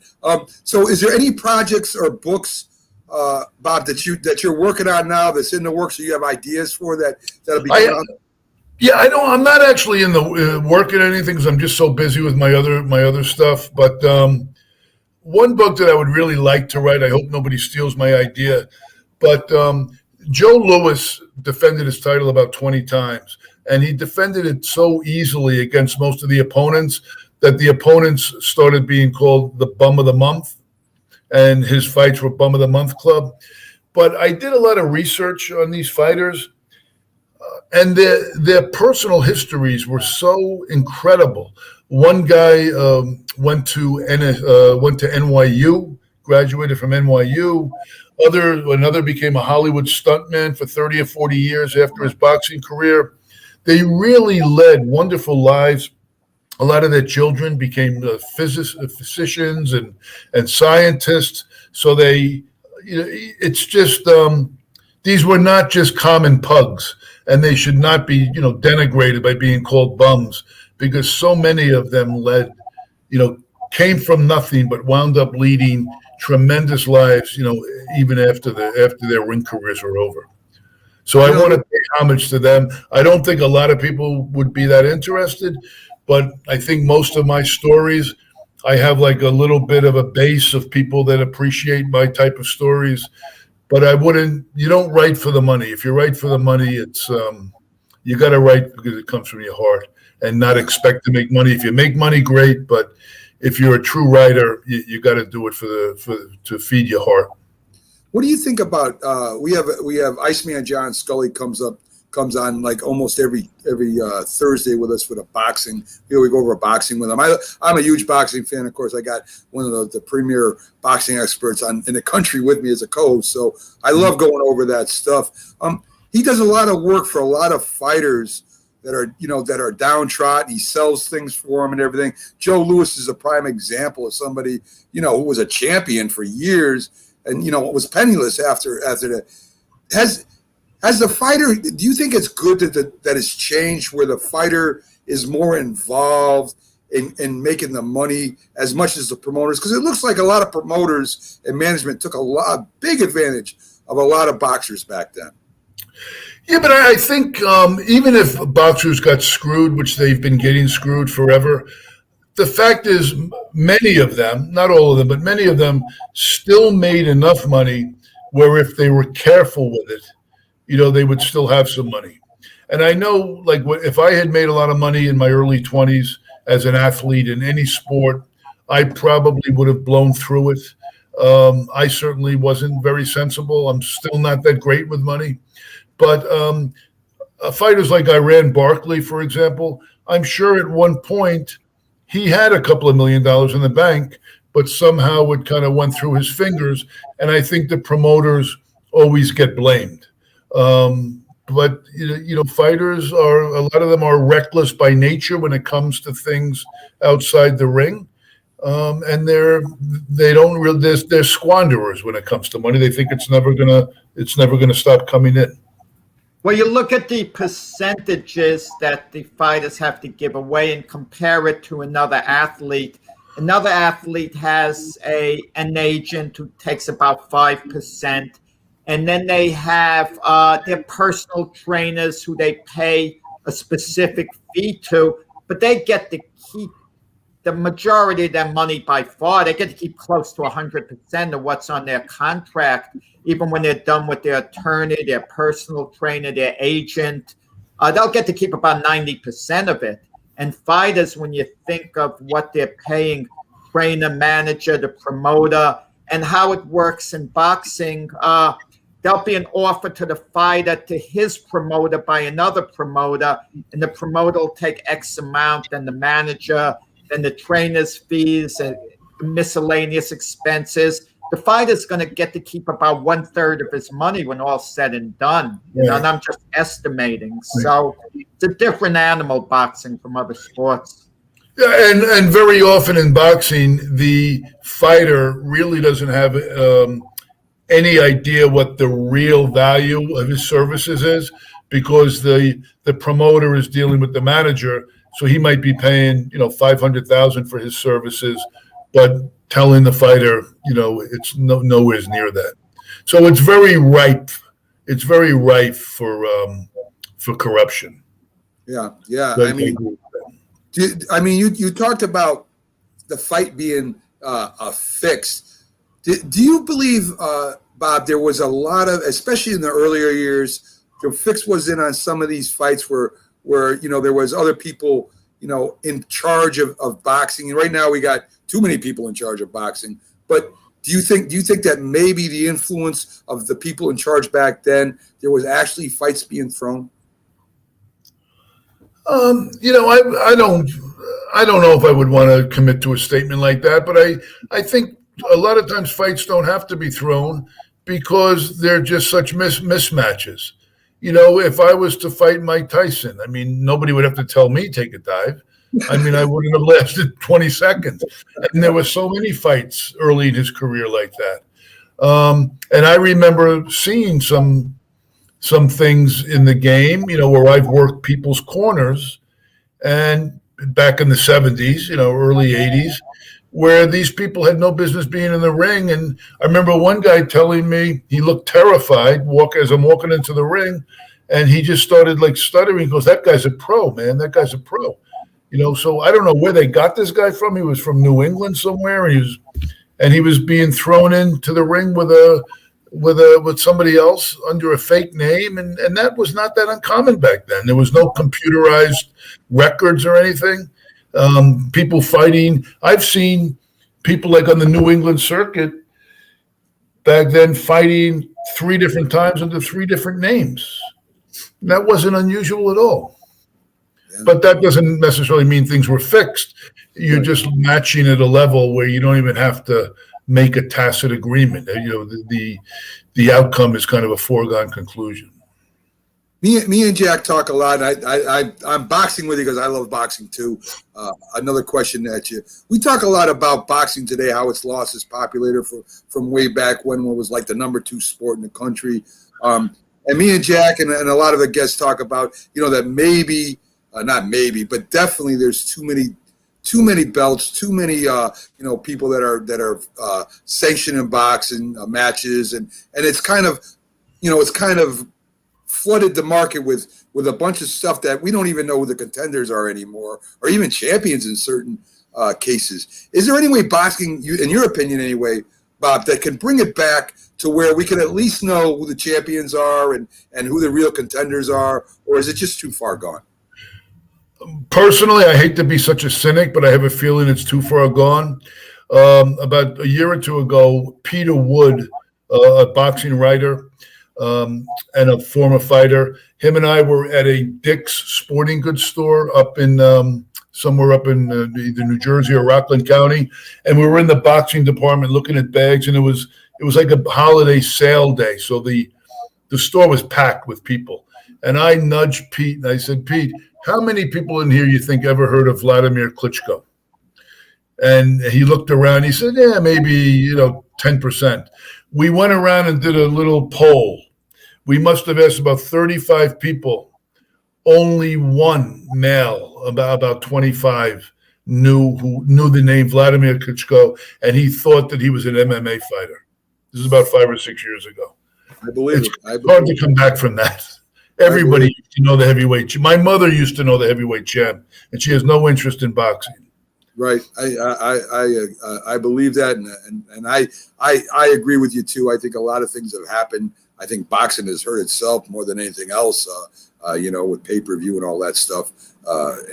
So is there any projects or books, Bob, that you're working on now that's in the works, or you have ideas for that'll be coming out? Yeah, I'm not actually in the working on anything because I'm just so busy with my other stuff. But one book that I would really like to write, I hope nobody steals my idea, but Joe Louis defended his title about 20 times, and he defended it so easily against most of the opponents that the opponents started being called the Bum of the Month, and his fights were Bum of the Month Club. But I did a lot of research on these fighters, and their personal histories were so incredible. One guy went to NYU, graduated from NYU. Another became a Hollywood stuntman for 30 or 40 years after his boxing career. They really led wonderful lives. A lot of their children became physicians and scientists. So it's just these were not just common pugs, and they should not be denigrated by being called bums, because so many of them came from nothing but wound up leading tremendous lives, even after their ring careers are over. So I want to pay homage to them. I don't think a lot of people would be that interested, but I think most of my stories, I have like a little bit of a base of people that appreciate my type of stories. But you don't write for the money. If you write for the money, it's you got to write because it comes from your heart and not expect to make money. If you make money, great. But if you're a true writer, you got to do it to feed your heart. What do you think about we have Iceman John Scully comes on like almost every Thursday with us with a boxing. We go over boxing with him. I'm a huge boxing fan. Of course, I got one of the premier boxing experts in the country with me as a co-host. So I love going over that stuff. He does a lot of work for a lot of fighters that are downtrodden. He sells things for them and everything. Joe Louis is a prime example of somebody who was a champion for years and was penniless after that. As the fighter, do you think it's good that it's changed where the fighter is more involved in making the money as much as the promoters? Because it looks like a lot of promoters and management took big advantage of a lot of boxers back then. Yeah, but I think even if boxers got screwed, which they've been getting screwed forever, the fact is many of them, not all of them, but many of them still made enough money where if they were careful with it, they would still have some money. And I know, like, if I had made a lot of money in my early 20s as an athlete in any sport, I probably would have blown through it. I certainly wasn't very sensible. I'm still not that great with money. But fighters like Iran Barkley, for example, I'm sure at one point he had a couple of $1 million in the bank, but somehow it kind of went through his fingers. And I think the promoters always get blamed. But fighters a lot of them are reckless by nature when it comes to things outside the ring. And they're squanderers when it comes to money. They think it's never gonna stop coming in. Well, you look at the percentages that the fighters have to give away and compare it to another athlete. Another athlete has an agent who takes about 5%. And then they have their personal trainers who they pay a specific fee to, but they get to keep the majority of their money by far. They get to keep close to 100% of what's on their contract, even when they're done with their attorney, their personal trainer, their agent. They'll get to keep about 90% of it. And fighters, when you think of what they're paying, trainer, manager, the promoter, and how it works in boxing, there'll be an offer to the fighter to his promoter by another promoter, and the promoter will take X amount, then the manager, then the trainer's fees and miscellaneous expenses. The fighter's going to get to keep about 1/3 of his money when all's said and done. And I'm just estimating. So it's a different animal, boxing, from other sports. Yeah, and very often in boxing, the fighter really doesn't have any idea what the real value of his services is, because the promoter is dealing with the manager. So he might be paying, $500,000 for his services, but telling the fighter, it's nowhere near that. So it's very ripe. It's very rife for corruption. Yeah, yeah. But You talked about the fight being fixed. Do you believe, Bob, there was a lot of, especially in the earlier years, the fix was in on some of these fights where there was other people, in charge of boxing. And right now we got too many people in charge of boxing. But do you think that maybe the influence of the people in charge back then, there was actually fights being thrown? I don't know if I would want to commit to a statement like that, but I think a lot of times fights don't have to be thrown because they're just such mismatches. If I was to fight Mike Tyson, nobody would have to tell me take a dive. I wouldn't have lasted 20 seconds. And there were so many fights early in his career like that. And I remember seeing some things in the game, where I've worked people's corners, and back in the 70s, early 80s, where these people had no business being in the ring. And I remember one guy telling me he looked terrified as I'm walking into the ring, and he just started stuttering. He goes, "That guy's a pro, man. That guy's a pro." So I don't know where they got this guy from. He was from New England somewhere, and he was being thrown into the ring with somebody else under a fake name, and that was not that uncommon back then. There was no computerized records or anything. People fighting. I've seen people on the New England circuit back then fighting 3 different times under 3 different names. That wasn't unusual at all. Yeah. But that doesn't necessarily mean things were fixed. You're just matching at a level where you don't even have to make a tacit agreement. The outcome is kind of a foregone conclusion. Me and Jack talk a lot. I'm boxing with you because I love boxing too. Another question at you. We talk a lot about boxing today, how it's lost its popularity from way back when it was like the number 2 sport in the country. And me and Jack and a lot of the guests talk about, that maybe, not maybe, but definitely there's too many belts, too many people that are sanctioning boxing matches, and it's kind of flooded the market with a bunch of stuff that we don't even know who the contenders are anymore, or even champions in certain cases. Is there any way boxing, in your opinion anyway, Bob, that can bring it back to where we can at least know who the champions are and who the real contenders are, or is it just too far gone? Personally, I hate to be such a cynic, but I have a feeling it's too far gone. About a year or two ago, Peter Wood, a boxing writer and a former fighter, him and I were at a Dick's Sporting Goods store up in somewhere up in either New Jersey or Rockland County, and we were in the boxing department looking at bags, and it was like a holiday sale day, so the store was packed with people. And I nudged Pete and I said, "Pete, how many people in here you think ever heard of Vladimir Klitschko?" And he looked around. He said, "Yeah, maybe 10%." We went around and did a little poll. We must have asked about 35 people. Only one male, about 25, knew the name Vladimir Klitschko, and he thought that he was an MMA fighter. This is about 5 or 6 years ago. I believe it's hard to come back from that. Everybody used to know the heavyweight. My mother used to know the heavyweight champ, and she has no interest in boxing. Right, I believe that, and I agree with you too. I think a lot of things have happened. I think boxing has hurt itself more than anything else. With pay-per-view and all that stuff,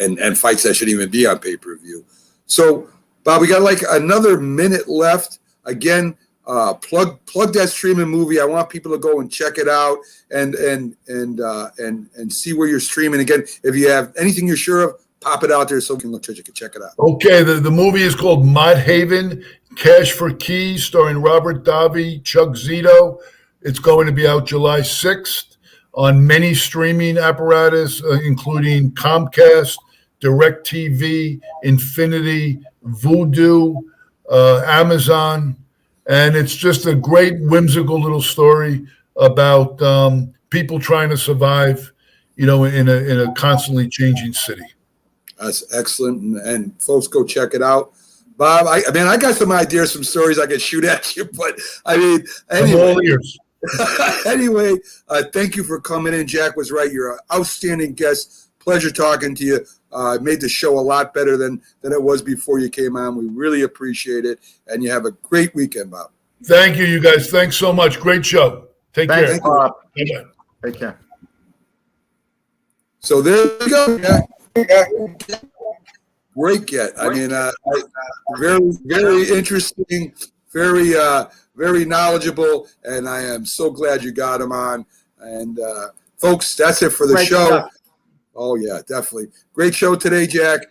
and fights that shouldn't even be on pay-per-view. So, Bob, we got like another minute left. Again, plug that streaming movie. I want people to go and check it out and see where you're streaming. Again, if you have anything you're sure of, pop it out there so you can check it out. Okay, the movie is called Mod Haven, Cash for Keys, starring Robert Davi, Chuck Zito. It's going to be out July 6th on many streaming apparatus, including Comcast, DirecTV, Infinity, Vudu, Amazon. And it's just a great, whimsical little story about people trying to survive, in a constantly changing city. That's excellent. And folks, go check it out. Bob, I mean, I got some ideas, some stories I could shoot at you, but I mean, anyway. I'm all ears. Anyway, thank you for coming in. Jack was right. You're an outstanding guest. Pleasure talking to you. Made the show a lot better than it was before you came on. We really appreciate it. And you have a great weekend, Bob. Thank you, you guys. Thanks so much. Great show. Take care. Thanks, Bob. Bye-bye. Take care. So there you go, Jack. Great get. I mean, very, very interesting, very knowledgeable, and I am so glad you got him on. And folks, that's it for the show. Stuff. Oh yeah, definitely. Great show today, Jack.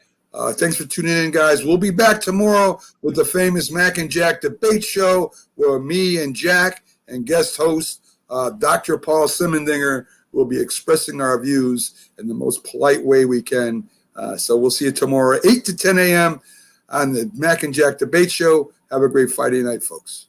Thanks for tuning in, guys. We'll be back tomorrow with the famous Mac and Jack debate show where me and Jack and guest host Dr. Paul Simendinger will be expressing our views in the most polite way we can. So we'll see you tomorrow, 8 to 10 a.m. on the Mac and Jack debate show. Have a great Friday night, folks.